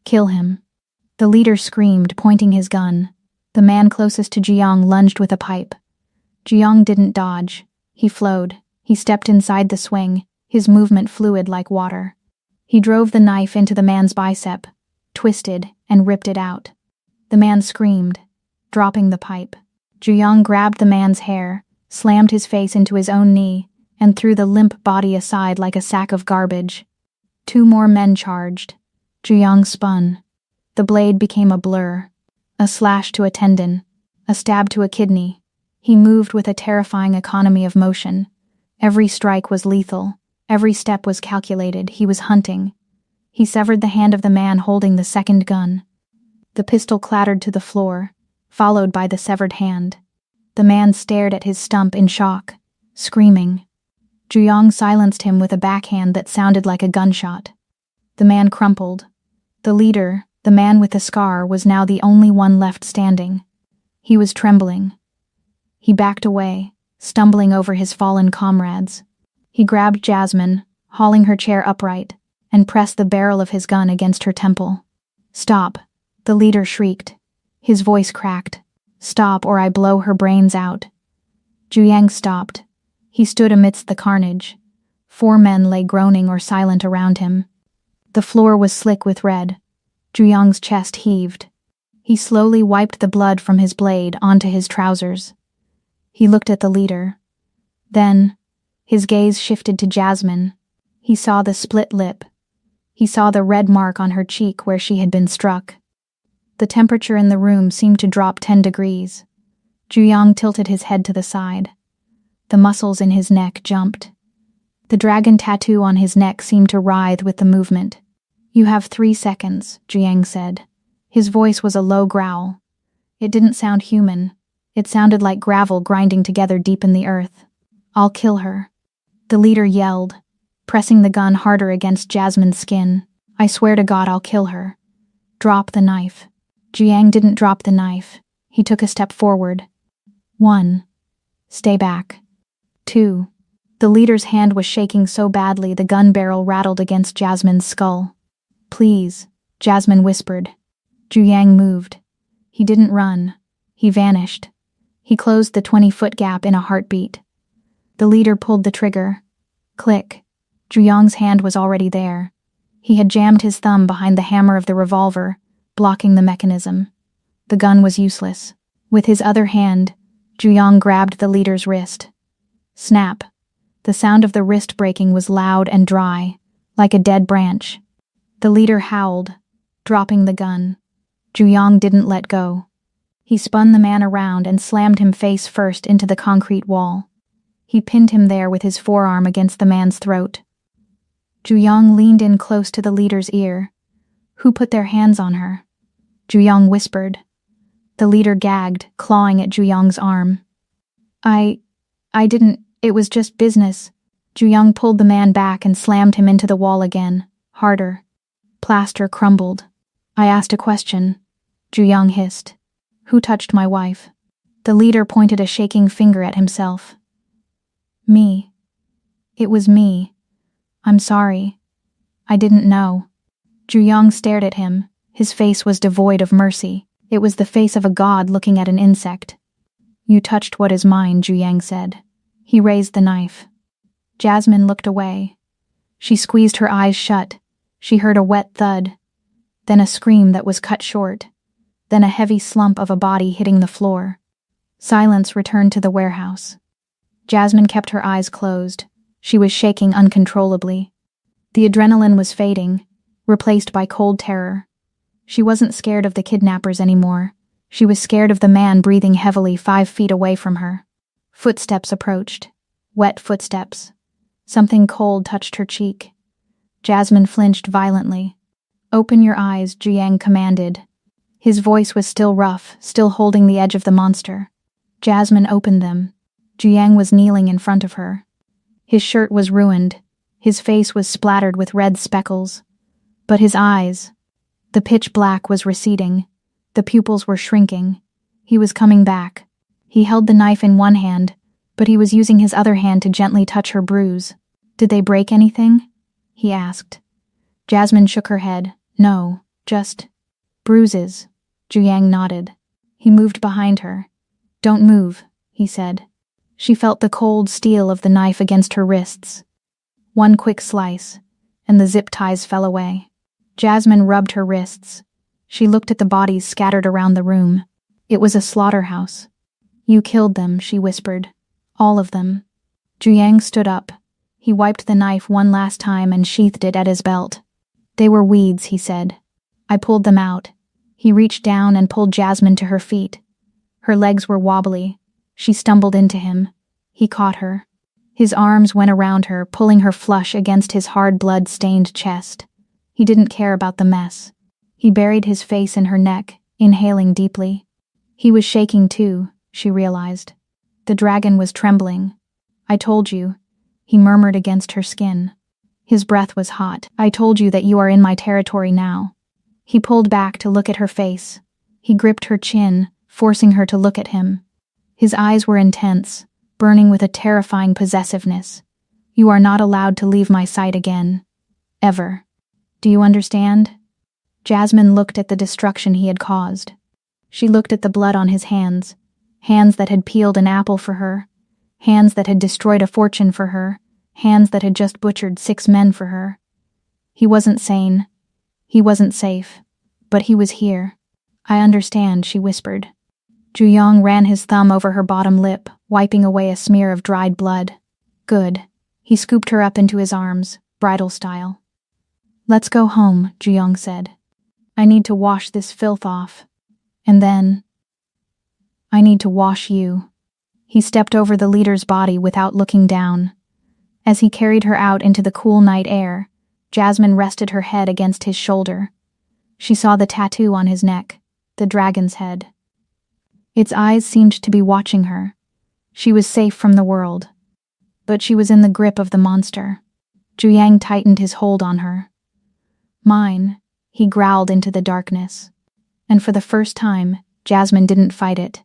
"Kill him." The leader screamed, pointing his gun. The man closest to Jiang lunged with a pipe. Jiang didn't dodge. He flowed. He stepped inside the swing, his movement fluid like water. He drove the knife into the man's bicep, twisted, and ripped it out. The man screamed, dropping the pipe. Jiang grabbed the man's hair, slammed his face into his own knee, and threw the limp body aside like a sack of garbage. 2 more men charged. Jiang spun. The blade became a blur. A slash to a tendon. A stab to a kidney. He moved with a terrifying economy of motion. Every strike was lethal. Every step was calculated. He was hunting. He severed the hand of the man holding the second gun. The pistol clattered to the floor, followed by the severed hand. The man stared at his stump in shock, screaming. Jiang silenced him with a backhand that sounded like a gunshot. The man crumpled. The leader, the man with the scar, was now the only one left standing. He was trembling. He backed away, stumbling over his fallen comrades. He grabbed Jasmine, hauling her chair upright, and pressed the barrel of his gun against her temple. "Stop," the leader shrieked. His voice cracked. "Stop or I blow her brains out." Zhu Yang stopped. He stood amidst the carnage, 4 men lay groaning or silent around him. The floor was slick with red. Zhu chest heaved. He slowly wiped the blood from his blade onto his trousers. He looked at the leader. Then, his gaze shifted to Jasmine. He saw the split lip. He saw the red mark on her cheek where she had been struck. The temperature in the room seemed to drop 10 degrees. Zhu tilted his head to the side. The muscles in his neck jumped. The dragon tattoo on his neck seemed to writhe with the movement. "You have 3 seconds, Zhu said. His voice was a low growl. It didn't sound human. It sounded like gravel grinding together deep in the earth. "I'll kill her." The leader yelled, pressing the gun harder against Jasmine's skin. "I swear to God I'll kill her. Drop the knife." Zhu didn't drop the knife. He took a step forward. 1. Stay back. 2. The leader's hand was shaking so badly the gun barrel rattled against Jasmine's skull. "Please," Jasmine whispered. Zhu moved. He didn't run. He vanished. He closed the 20-foot gap in a heartbeat. The leader pulled the trigger. Click. Zhu hand was already there. He had jammed his thumb behind the hammer of the revolver, blocking the mechanism. The gun was useless. With his other hand, Zhu grabbed the leader's wrist. Snap. The sound of the wrist breaking was loud and dry, like a dead branch. The leader howled, dropping the gun. Zhu didn't let go. He spun the man around and slammed him face first into the concrete wall. He pinned him there with his forearm against the man's throat. Zhu leaned in close to the leader's ear. "Who put their hands on her?" Zhu whispered. The leader gagged, clawing at Zhu arm. I didn't, it was just business." Zhu pulled the man back and slammed him into the wall again, harder. Plaster crumbled. "I asked a question," Zhu hissed. "Who touched my wife?" The leader pointed a shaking finger at himself. "Me. It was me. I'm sorry. I didn't know." Zhu stared at him. His face was devoid of mercy. It was the face of a god looking at an insect. "You touched what is mine," Zhu said. He raised the knife. Jasmine looked away. She squeezed her eyes shut. She heard a wet thud. Then a scream that was cut short. Then a heavy slump of a body hitting the floor. Silence returned to the warehouse. Jasmine kept her eyes closed. She was shaking uncontrollably. The adrenaline was fading, replaced by cold terror. She wasn't scared of the kidnappers anymore. She was scared of the man breathing heavily 5 feet away from her. Footsteps approached. Wet footsteps. Something cold touched her cheek. Jasmine flinched violently. "Open your eyes," Zhu commanded. His voice was still rough, still holding the edge of the monster. Jasmine opened them. Zhu was kneeling in front of her. His shirt was ruined. His face was splattered with red speckles. But his eyes, the pitch black was receding. The pupils were shrinking. He was coming back. He held the knife in one hand, but he was using his other hand to gently touch her bruise. "Did they break anything?" he asked. Jasmine shook her head. "No, just bruises." Zhu nodded. He moved behind her. "Don't move," he said. She felt the cold steel of the knife against her wrists. One quick slice, and the zip ties fell away. Jasmine rubbed her wrists. She looked at the bodies scattered around the room. It was a slaughterhouse. "You killed them," she whispered. "All of them." Zhu stood up. He wiped the knife one last time and sheathed it at his belt. "They were weeds," he said. "I pulled them out." He reached down and pulled Jasmine to her feet. Her legs were wobbly. She stumbled into him. He caught her. His arms went around her, pulling her flush against his hard blood-stained chest. He didn't care about the mess. He buried his face in her neck, inhaling deeply. He was shaking too, she realized. The dragon was trembling. "I told you," he murmured against her skin. His breath was hot. "I told you that you are in my territory now." He pulled back to look at her face. He gripped her chin, forcing her to look at him. His eyes were intense, burning with a terrifying possessiveness. "You are not allowed to leave my sight again. Ever. Do you understand?" Jasmine looked at the destruction he had caused. She looked at the blood on his hands, hands that had peeled an apple for her, hands that had destroyed a fortune for her, hands that had just butchered 6 men for her. He wasn't sane. He wasn't safe. But he was here. I understand, she whispered. Juyong ran his thumb over her bottom lip, wiping away a smear of dried blood. Good. He scooped her up into his arms, bridal style. Let's go home, Juyong said. I need to wash this filth off. And then I need to wash you. He stepped over the leader's body without looking down. As he carried her out into the cool night air, Jasmine rested her head against his shoulder. She saw the tattoo on his neck, the dragon's head. Its eyes seemed to be watching her. She was safe from the world. But she was in the grip of the monster. Juyang tightened his hold on her. Mine, he growled into the darkness. And for the first time, Jasmine didn't fight it.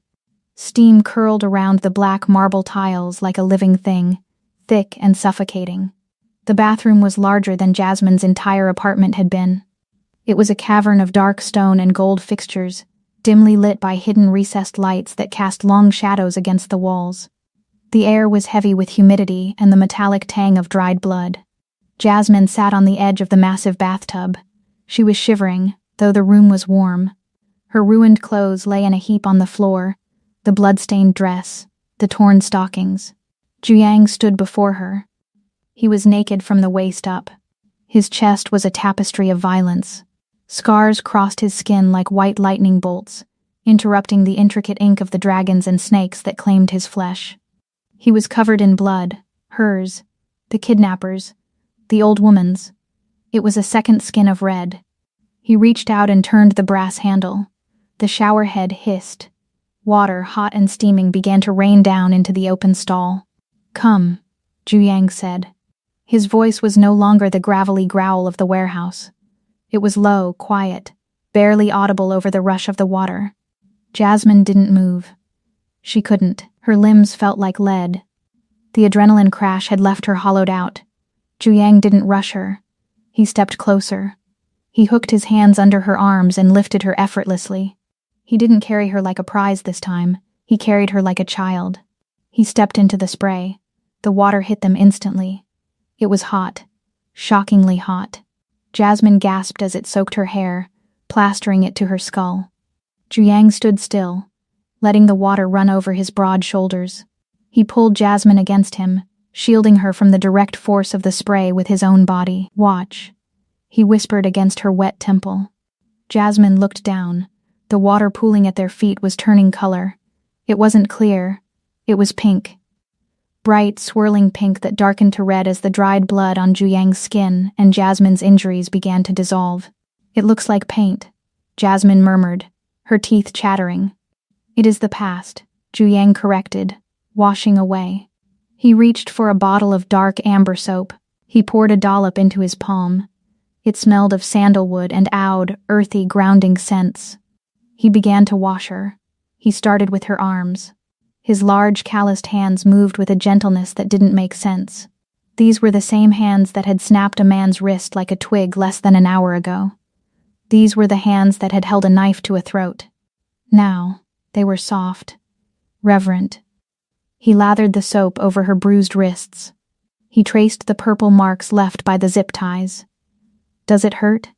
Steam curled around the black marble tiles like a living thing, thick and suffocating. The bathroom was larger than Jasmine's entire apartment had been. It was a cavern of dark stone and gold fixtures, dimly lit by hidden recessed lights that cast long shadows against the walls. The air was heavy with humidity and the metallic tang of dried blood. Jasmine sat on the edge of the massive bathtub. She was shivering, though the room was warm. Her ruined clothes lay in a heap on the floor, the blood-stained dress, the torn stockings. Juyang stood before her. He was naked from the waist up. His chest was a tapestry of violence. Scars crossed his skin like white lightning bolts, interrupting the intricate ink of the dragons and snakes that claimed his flesh. He was covered in blood, hers, the kidnappers, the old woman's. It was a second skin of red. He reached out and turned the brass handle. The shower head hissed. Water, hot and steaming, began to rain down into the open stall. Come, Juyang said. His voice was no longer the gravelly growl of the warehouse. It was low, quiet, barely audible over the rush of the water. Jasmine didn't move. She couldn't. Her limbs felt like lead. The adrenaline crash had left her hollowed out. Juyang didn't rush her. He stepped closer. He hooked his hands under her arms and lifted her effortlessly. He didn't carry her like a prize this time. He carried her like a child. He stepped into the spray. The water hit them instantly. It was hot. Shockingly hot. Jasmine gasped as it soaked her hair, plastering it to her skull. Juyang stood still, letting the water run over his broad shoulders. He pulled Jasmine against him, shielding her from the direct force of the spray with his own body. Watch. He whispered against her wet temple. Jasmine looked down. The water pooling at their feet was turning color. It wasn't clear. It was pink. Bright, swirling pink that darkened to red as the dried blood on Juyang's skin and Jasmine's injuries began to dissolve. It looks like paint, Jasmine murmured, her teeth chattering. It is the past, Juyang corrected, washing away. He reached for a bottle of dark amber soap. He poured a dollop into his palm. It smelled of sandalwood and oud, earthy, grounding scents. He began to wash her. He started with her arms. His large, calloused hands moved with a gentleness that didn't make sense. These were the same hands that had snapped a man's wrist like a twig less than an hour ago. These were the hands that had held a knife to a throat. Now, they were soft, reverent. He lathered the soap over her bruised wrists. He traced the purple marks left by the zip ties. Does it hurt?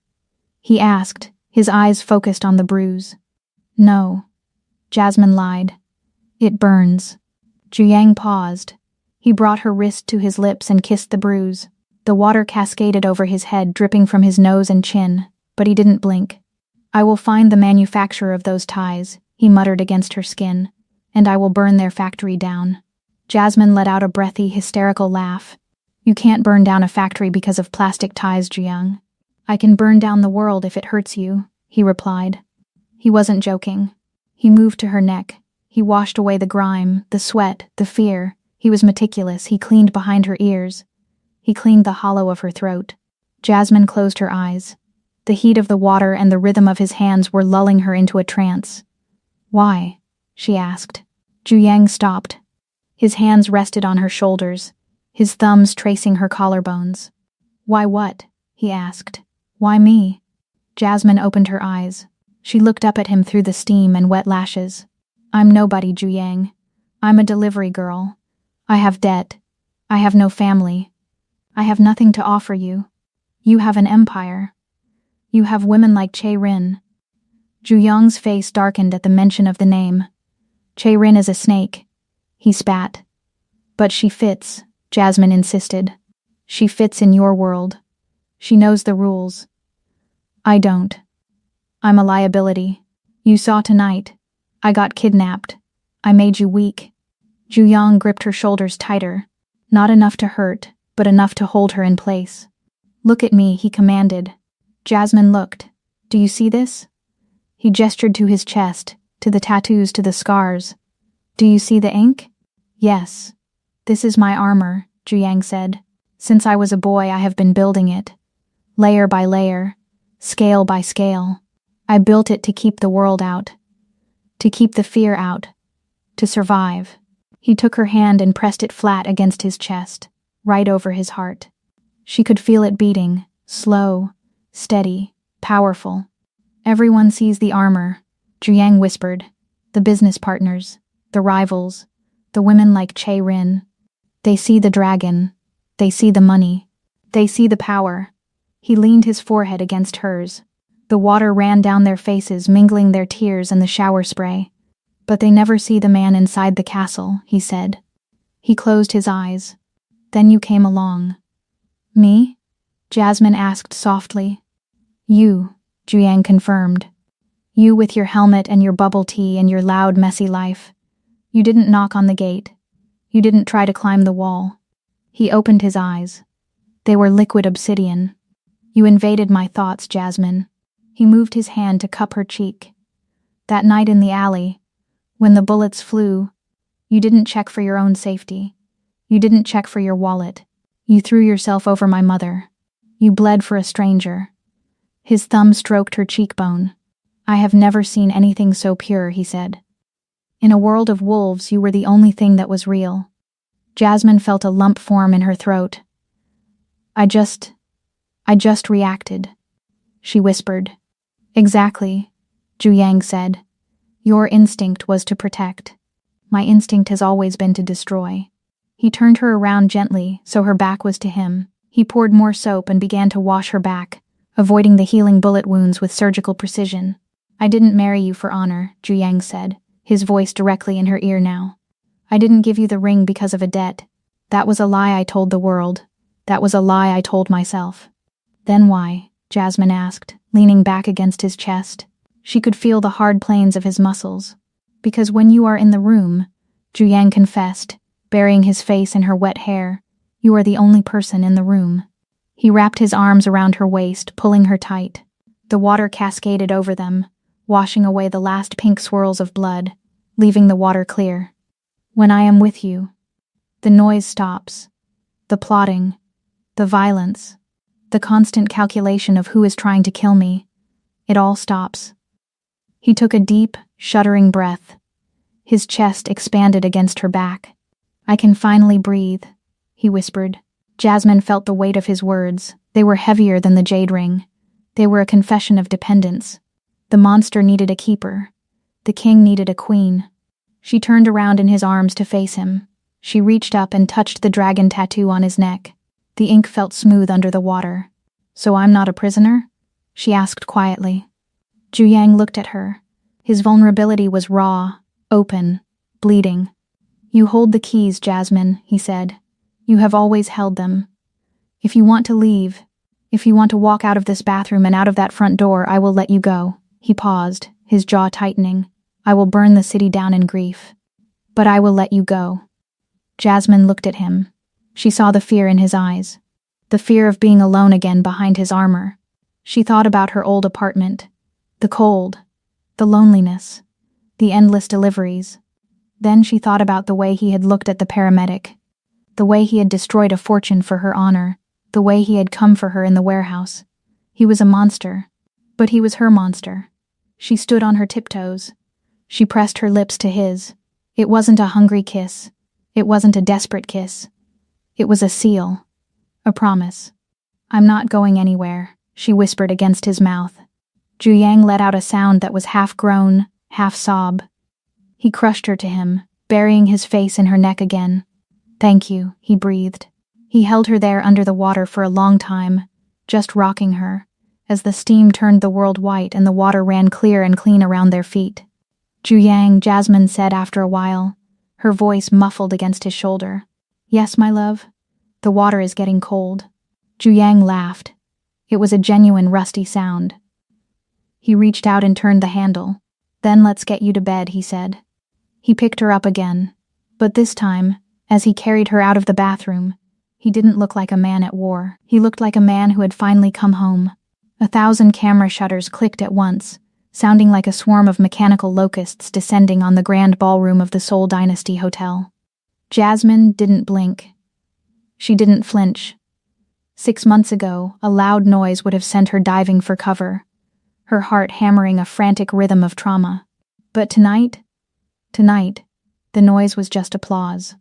He asked, his eyes focused on the bruise. No. Jasmine lied. It burns. Juyang paused. He brought her wrist to his lips and kissed the bruise. The water cascaded over his head, dripping from his nose and chin, but he didn't blink. I will find the manufacturer of those ties, he muttered against her skin, and I will burn their factory down. Jasmine let out a breathy, hysterical laugh. You can't burn down a factory because of plastic ties, Juyang. I can burn down the world if it hurts you, he replied. He wasn't joking. He moved to her neck. He washed away the grime, the sweat, the fear. He was meticulous. He cleaned behind her ears. He cleaned the hollow of her throat. Jasmine closed her eyes. The heat of the water and the rhythm of his hands were lulling her into a trance. Why? She asked. Juyang stopped. His hands rested on her shoulders, his thumbs tracing her collarbones. Why what? He asked. Why me? Jasmine opened her eyes. She looked up at him through the steam and wet lashes. I'm nobody, Juyang. I'm a delivery girl. I have debt. I have no family. I have nothing to offer you. You have an empire. You have women like Che Rin. Ju Yong's face darkened at the mention of the name. Che Rin is a snake. He spat. But she fits, Jasmine insisted. She fits in your world. She knows the rules. I don't. I'm a liability. You saw tonight. I got kidnapped. I made you weak. Ju Yong gripped her shoulders tighter. Not enough to hurt, but enough to hold her in place. Look at me, he commanded. Jasmine looked. Do you see this? He gestured to his chest, to the tattoos, to the scars. Do you see the ink? Yes. This is my armor, Ju Yang said. Since I was a boy, I have been building it. Layer by layer, scale by scale. I built it to keep the world out. To keep the fear out. To survive. He took her hand and pressed it flat against his chest, right over his heart. She could feel it beating, slow, steady, powerful. Everyone sees the armor, Ju Yang whispered. The business partners, the rivals, the women like Che Rin. They see the dragon. They see the money. They see the power. He leaned his forehead against hers. The water ran down their faces, mingling their tears and the shower spray. But they never see the man inside the castle, he said. He closed his eyes. Then you came along. Me? Jasmine asked softly. You, Ju Yang confirmed. You with your helmet and your bubble tea and your loud, messy life. You didn't knock on the gate. You didn't try to climb the wall. He opened his eyes. They were liquid obsidian. You invaded my thoughts, Jasmine. He moved his hand to cup her cheek. That night in the alley, when the bullets flew, you didn't check for your own safety. You didn't check for your wallet. You threw yourself over my mother. You bled for a stranger. His thumb stroked her cheekbone. I have never seen anything so pure, he said. In a world of wolves, you were the only thing that was real. Jasmine felt a lump form in her throat. I just reacted, she whispered. Exactly, Ju Yang said. Your instinct was to protect. My instinct has always been to destroy. He turned her around gently, so her back was to him. He poured more soap and began to wash her back, avoiding the healing bullet wounds with surgical precision. I didn't marry you for honor, Ju Yang said, his voice directly in her ear now. I didn't give you the ring because of a debt. That was a lie I told the world. That was a lie I told myself. Then why? Jasmine asked, leaning back against his chest. She could feel the hard planes of his muscles. Because when you are in the room, Ju Yang confessed, burying his face in her wet hair, you are the only person in the room. He wrapped his arms around her waist, pulling her tight. The water cascaded over them, washing away the last pink swirls of blood, leaving the water clear. When I am with you, the noise stops. The plotting, the violence, the constant calculation of who is trying to kill me. It all stops. He took a deep, shuddering breath. His chest expanded against her back. I can finally breathe, he whispered. Jasmine felt the weight of his words. They were heavier than the jade ring. They were a confession of dependence. The monster needed a keeper. The king needed a queen. She turned around in his arms to face him. She reached up and touched the dragon tattoo on his neck. The ink felt smooth under the water. So I'm not a prisoner? She asked quietly. Ju Yang looked at her. His vulnerability was raw, open, bleeding. You hold the keys, Jasmine, he said. You have always held them. If you want to leave, if you want to walk out of this bathroom and out of that front door, I will let you go. He paused, his jaw tightening. I will burn the city down in grief. But I will let you go. Jasmine looked at him. She saw the fear in his eyes. The fear of being alone again behind his armor. She thought about her old apartment. The cold. The loneliness. The endless deliveries. Then she thought about the way he had looked at the paramedic. The way he had destroyed a fortune for her honor. The way he had come for her in the warehouse. He was a monster. But he was her monster. She stood on her tiptoes. She pressed her lips to his. It wasn't a hungry kiss. It wasn't a desperate kiss. It was a seal. A promise. I'm not going anywhere, she whispered against his mouth. Ju Yang let out a sound that was half groan, half sob. He crushed her to him, burying his face in her neck again. Thank you, he breathed. He held her there under the water for a long time, just rocking her, as the steam turned the world white and the water ran clear and clean around their feet. "Juyang," Jasmine said after a while, her voice muffled against his shoulder. "Yes, my love? The water is getting cold." Juyang laughed. It was a genuine rusty sound. He reached out and turned the handle. "Then let's get you to bed," he said. He picked her up again, but this time, as he carried her out of the bathroom, he didn't look like a man at war. He looked like a man who had finally come home. 1,000 camera shutters clicked at once, sounding like a swarm of mechanical locusts descending on the grand ballroom of the Seoul Dynasty Hotel. Jasmine didn't blink. She didn't flinch. 6 months ago, a loud noise would have sent her diving for cover, her heart hammering a frantic rhythm of trauma. But tonight, the noise was just applause.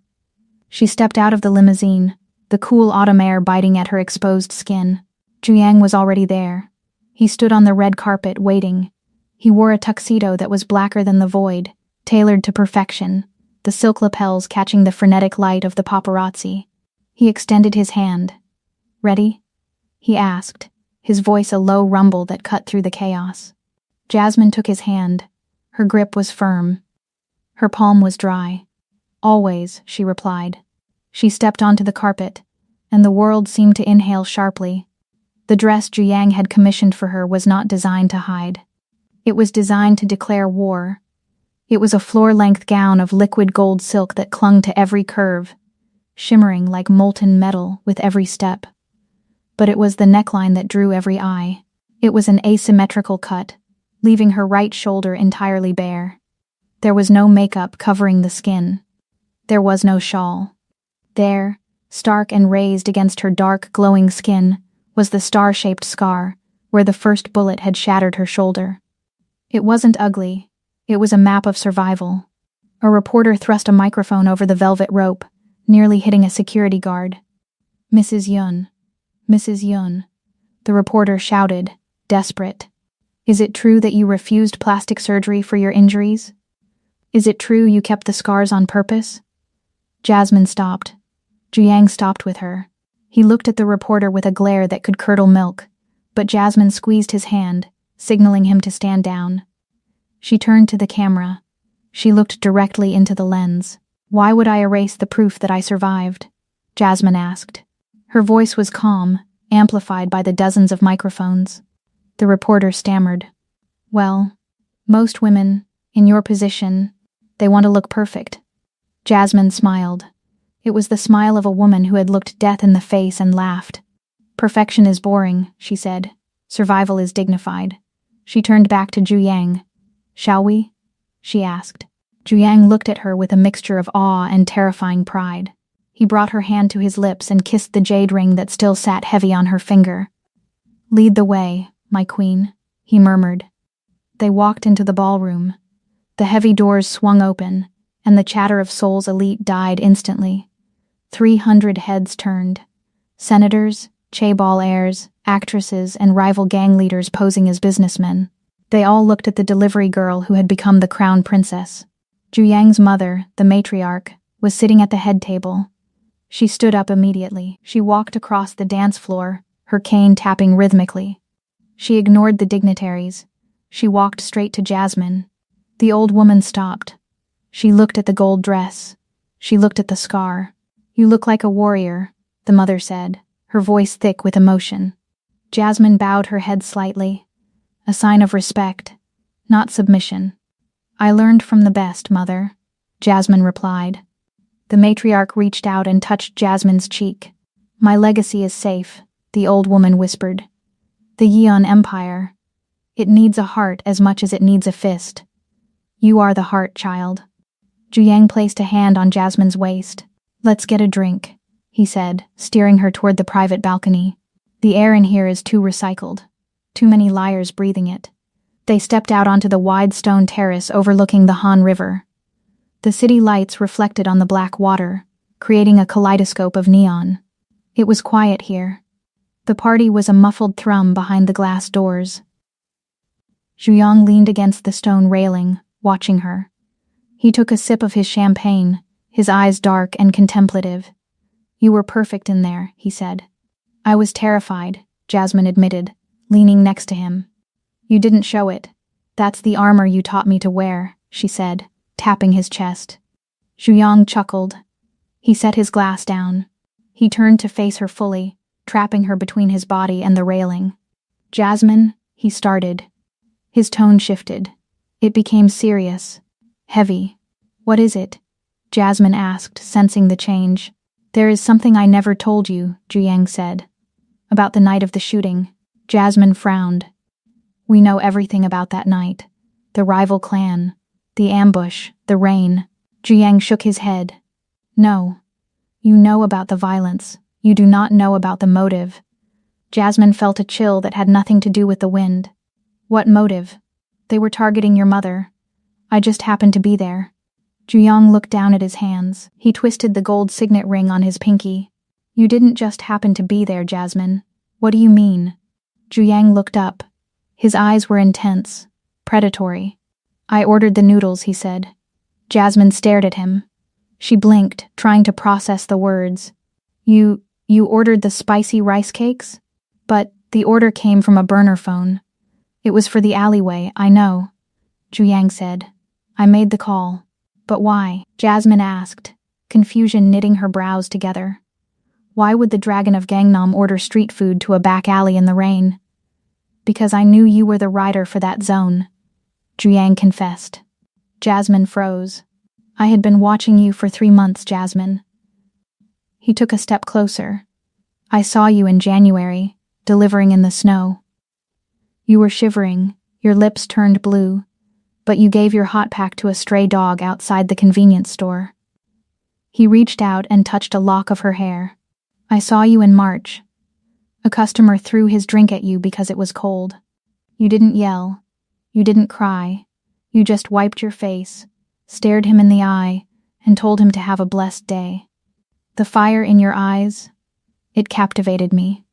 She stepped out of the limousine, the cool autumn air biting at her exposed skin. Juyang was already there. He stood on the red carpet, waiting. He wore a tuxedo that was blacker than the void, tailored to perfection, the silk lapels catching the frenetic light of the paparazzi. He extended his hand. "Ready?" he asked, his voice a low rumble that cut through the chaos. Jasmine took his hand. Her grip was firm. Her palm was dry. "Always," she replied. She stepped onto the carpet, and the world seemed to inhale sharply. The dress Juyang had commissioned for her was not designed to hide. It was designed to declare war. It was a floor-length gown of liquid gold silk that clung to every curve, shimmering like molten metal with every step. But it was the neckline that drew every eye. It was an asymmetrical cut, leaving her right shoulder entirely bare. There was no makeup covering the skin. There was no shawl. There, stark and raised against her dark, glowing skin, was the star-shaped scar where the first bullet had shattered her shoulder. It wasn't ugly. It was a map of survival. A reporter thrust a microphone over the velvet rope, nearly hitting a security guard. "Mrs. Yun, Mrs. Yun," the reporter shouted, desperate. "Is it true that you refused plastic surgery for your injuries? Is it true you kept the scars on purpose?" Jasmine stopped. Juyang stopped with her. He looked at the reporter with a glare that could curdle milk, but Jasmine squeezed his hand, signaling him to stand down. She turned to the camera. She looked directly into the lens. "Why would I erase the proof that I survived?" Jasmine asked. Her voice was calm, amplified by the dozens of microphones. The reporter stammered. "Well, most women, in your position, they want to look perfect." Jasmine smiled. It was the smile of a woman who had looked death in the face and laughed. "Perfection is boring," she said. "Survival is dignified." She turned back to Juyang. "Shall we?" she asked. Juyang looked at her with a mixture of awe and terrifying pride. He brought her hand to his lips and kissed the jade ring that still sat heavy on her finger. "Lead the way, my queen," he murmured. They walked into the ballroom. The heavy doors swung open, and the chatter of Seoul's elite died instantly. 300 heads turned. Senators, chaebol heirs, actresses, and rival gang leaders posing as businessmen. They all looked at the delivery girl who had become the crown princess. Juyang's mother, the matriarch, was sitting at the head table. She stood up immediately. She walked across the dance floor, her cane tapping rhythmically. She ignored the dignitaries. She walked straight to Jasmine. The old woman stopped. She looked at the gold dress. She looked at the scar. "You look like a warrior," the mother said, her voice thick with emotion. Jasmine bowed her head slightly, a sign of respect, not submission. "I learned from the best, mother," Jasmine replied. The matriarch reached out and touched Jasmine's cheek. "My legacy is safe," the old woman whispered. "The Yeon Empire. It needs a heart as much as it needs a fist. You are the heart, child." Juyang placed a hand on Jasmine's waist. "Let's get a drink," he said, steering her toward the private balcony. "The air in here is too recycled. Too many liars breathing it." They stepped out onto the wide stone terrace overlooking the Han River. The city lights reflected on the black water, creating a kaleidoscope of neon. It was quiet here. The party was a muffled thrum behind the glass doors. Juyang leaned against the stone railing, watching her. He took a sip of his champagne, his eyes dark and contemplative. You were perfect in there, he said. I was terrified, Jasmine admitted, leaning next to him. You didn't show it. That's the armor you taught me to wear, she said, tapping his chest. Zhu chuckled. He set his glass down. He turned to face her fully, trapping her between his body and the railing. Jasmine, he started. His tone shifted. It became serious, heavy. What is it? Jasmine asked, sensing the change. There is something I never told you, Zhu said. About the night of the shooting. Jasmine frowned. We know everything about that night. The rival clan, the ambush, the rain. Zhu shook his head. No. You know about the violence. You do not know about the motive. Jasmine felt a chill that had nothing to do with the wind. What motive? They were targeting your mother. I just happened to be there. Zhu looked down at his hands. He twisted the gold signet ring on his pinky. You didn't just happen to be there, Jasmine. What do you mean? Zhu looked up. His eyes were intense, predatory. I ordered the noodles, he said. Jasmine stared at him. She blinked, trying to process the words. You ordered the spicy rice cakes? But the order came from a burner phone. It was for the alleyway, I know. Zhu said. I made the call. But why? Jasmine asked, confusion knitting her brows together. Why would the Dragon of Gangnam order street food to a back alley in the rain? Because I knew you were the rider for that zone, Zhu confessed. Jasmine froze. I had been watching you for 3 months, Jasmine. He took a step closer. I saw you in January, delivering in the snow. You were shivering, your lips turned blue, but you gave your hot pack to a stray dog outside the convenience store. He reached out and touched a lock of her hair. I saw you in March. A customer threw his drink at you because it was cold. You didn't yell. You didn't cry. You just wiped your face, stared him in the eye, and told him to have a blessed day. The fire in your eyes, it captivated me.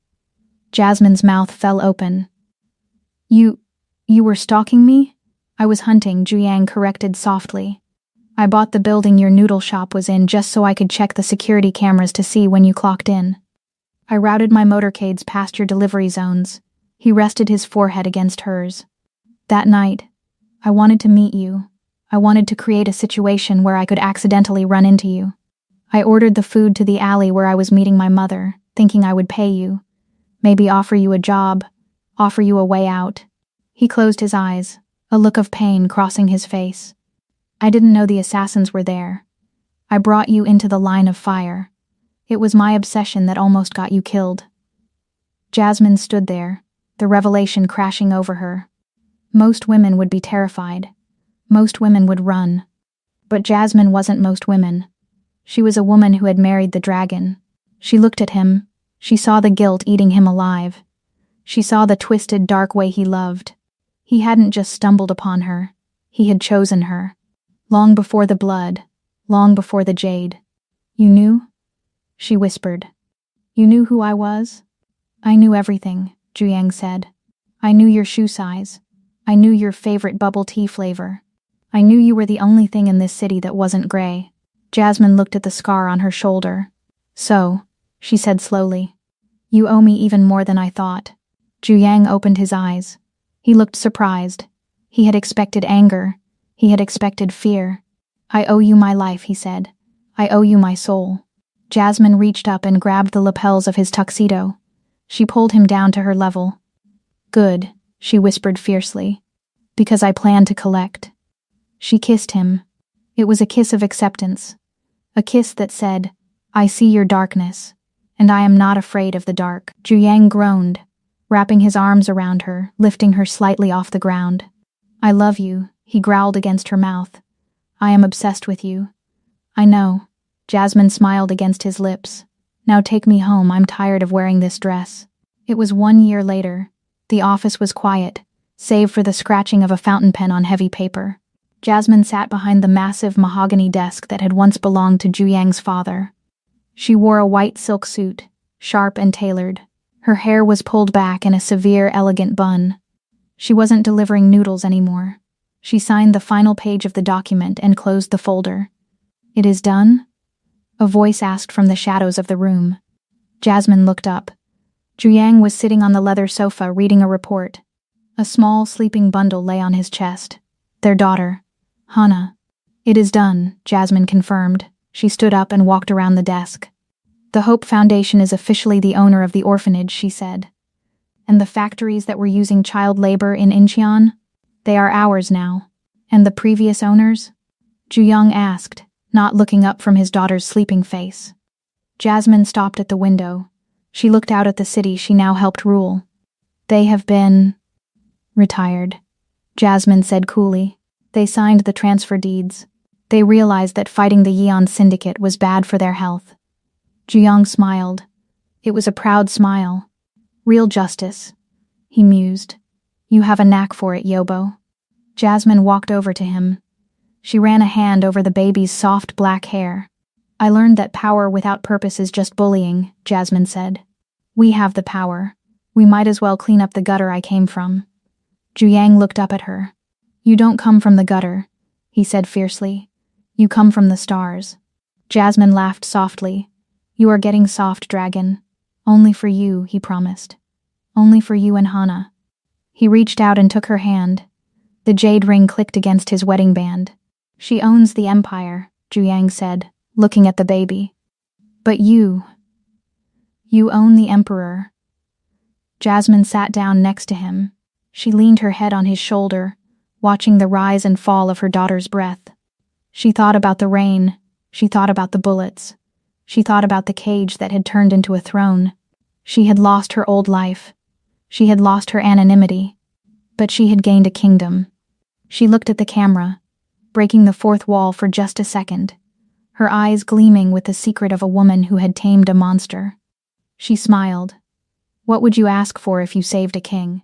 Jasmine's mouth fell open. You were stalking me? I was hunting, Zhu corrected softly. I bought the building your noodle shop was in just so I could check the security cameras to see when you clocked in. I routed my motorcades past your delivery zones. He rested his forehead against hers. That night, I wanted to meet you. I wanted to create a situation where I could accidentally run into you. I ordered the food to the alley where I was meeting my mother, thinking I would pay you. Maybe offer you a job, offer you a way out. He closed his eyes, a look of pain crossing his face. I didn't know the assassins were there. I brought you into the line of fire. It was my obsession that almost got you killed. Jasmine stood there, the revelation crashing over her. Most women would be terrified. Most women would run. But Jasmine wasn't most women. She was a woman who had married the dragon. She looked at him. She saw the guilt eating him alive. She saw the twisted, dark way he loved. He hadn't just stumbled upon her. He had chosen her. Long before the blood. Long before the jade. You knew? She whispered. You knew who I was? I knew everything, Zhu said. I knew your shoe size. I knew your favorite bubble tea flavor. I knew you were the only thing in this city that wasn't gray. Jasmine looked at the scar on her shoulder. So, she said slowly, you owe me even more than I thought. Zhu opened his eyes. He looked surprised. He had expected anger. He had expected fear. I owe you my life, he said. I owe you my soul. Jasmine reached up and grabbed the lapels of his tuxedo. She pulled him down to her level. Good, she whispered fiercely. Because I plan to collect. She kissed him. It was a kiss of acceptance. A kiss that said, I see your darkness, and I am not afraid of the dark. Zhu groaned, wrapping his arms around her, lifting her slightly off the ground. I love you, he growled against her mouth. I am obsessed with you. I know. Jasmine smiled against his lips. Now take me home, I'm tired of wearing this dress. It was 1 year later. The office was quiet, save for the scratching of a fountain pen on heavy paper. Jasmine sat behind the massive mahogany desk that had once belonged to Zhu father. She wore a white silk suit, sharp and tailored. Her hair was pulled back in a severe, elegant bun. She wasn't delivering noodles anymore. She signed the final page of the document and closed the folder. It is done? A voice asked from the shadows of the room. Jasmine looked up. Zhu was sitting on the leather sofa reading a report. A small sleeping bundle lay on his chest. Their daughter, Hana. It is done, Jasmine confirmed. She stood up and walked around the desk. The Hope Foundation is officially the owner of the orphanage, she said. And the factories that were using child labor in Incheon? They are ours now. And the previous owners? Zhu asked, not looking up from his daughter's sleeping face. Jasmine stopped at the window. She looked out at the city she now helped rule. They have been retired, Jasmine said coolly. They signed the transfer deeds. They realized that fighting the Yeon Syndicate was bad for their health. Zhu smiled. It was a proud smile. Real justice, he mused. You have a knack for it, Yobo. Jasmine walked over to him. She ran a hand over the baby's soft black hair. I learned that power without purpose is just bullying, Jasmine said. We have the power. We might as well clean up the gutter I came from. Zhu looked up at her. You don't come from the gutter, he said fiercely. You come from the stars. Jasmine laughed softly. You are getting soft, dragon. Only for you, he promised. Only for you and Hana. He reached out and took her hand. The jade ring clicked against his wedding band. She owns the empire, Zhu said, looking at the baby. But you own the emperor. Jasmine sat down next to him. She leaned her head on his shoulder, watching the rise and fall of her daughter's breath. She thought about the rain. She thought about the bullets. She thought about the cage that had turned into a throne. She had lost her old life. She had lost her anonymity. But she had gained a kingdom. She looked at the camera, breaking the fourth wall for just a second, her eyes gleaming with the secret of a woman who had tamed a monster. She smiled. What would you ask for if you saved a king?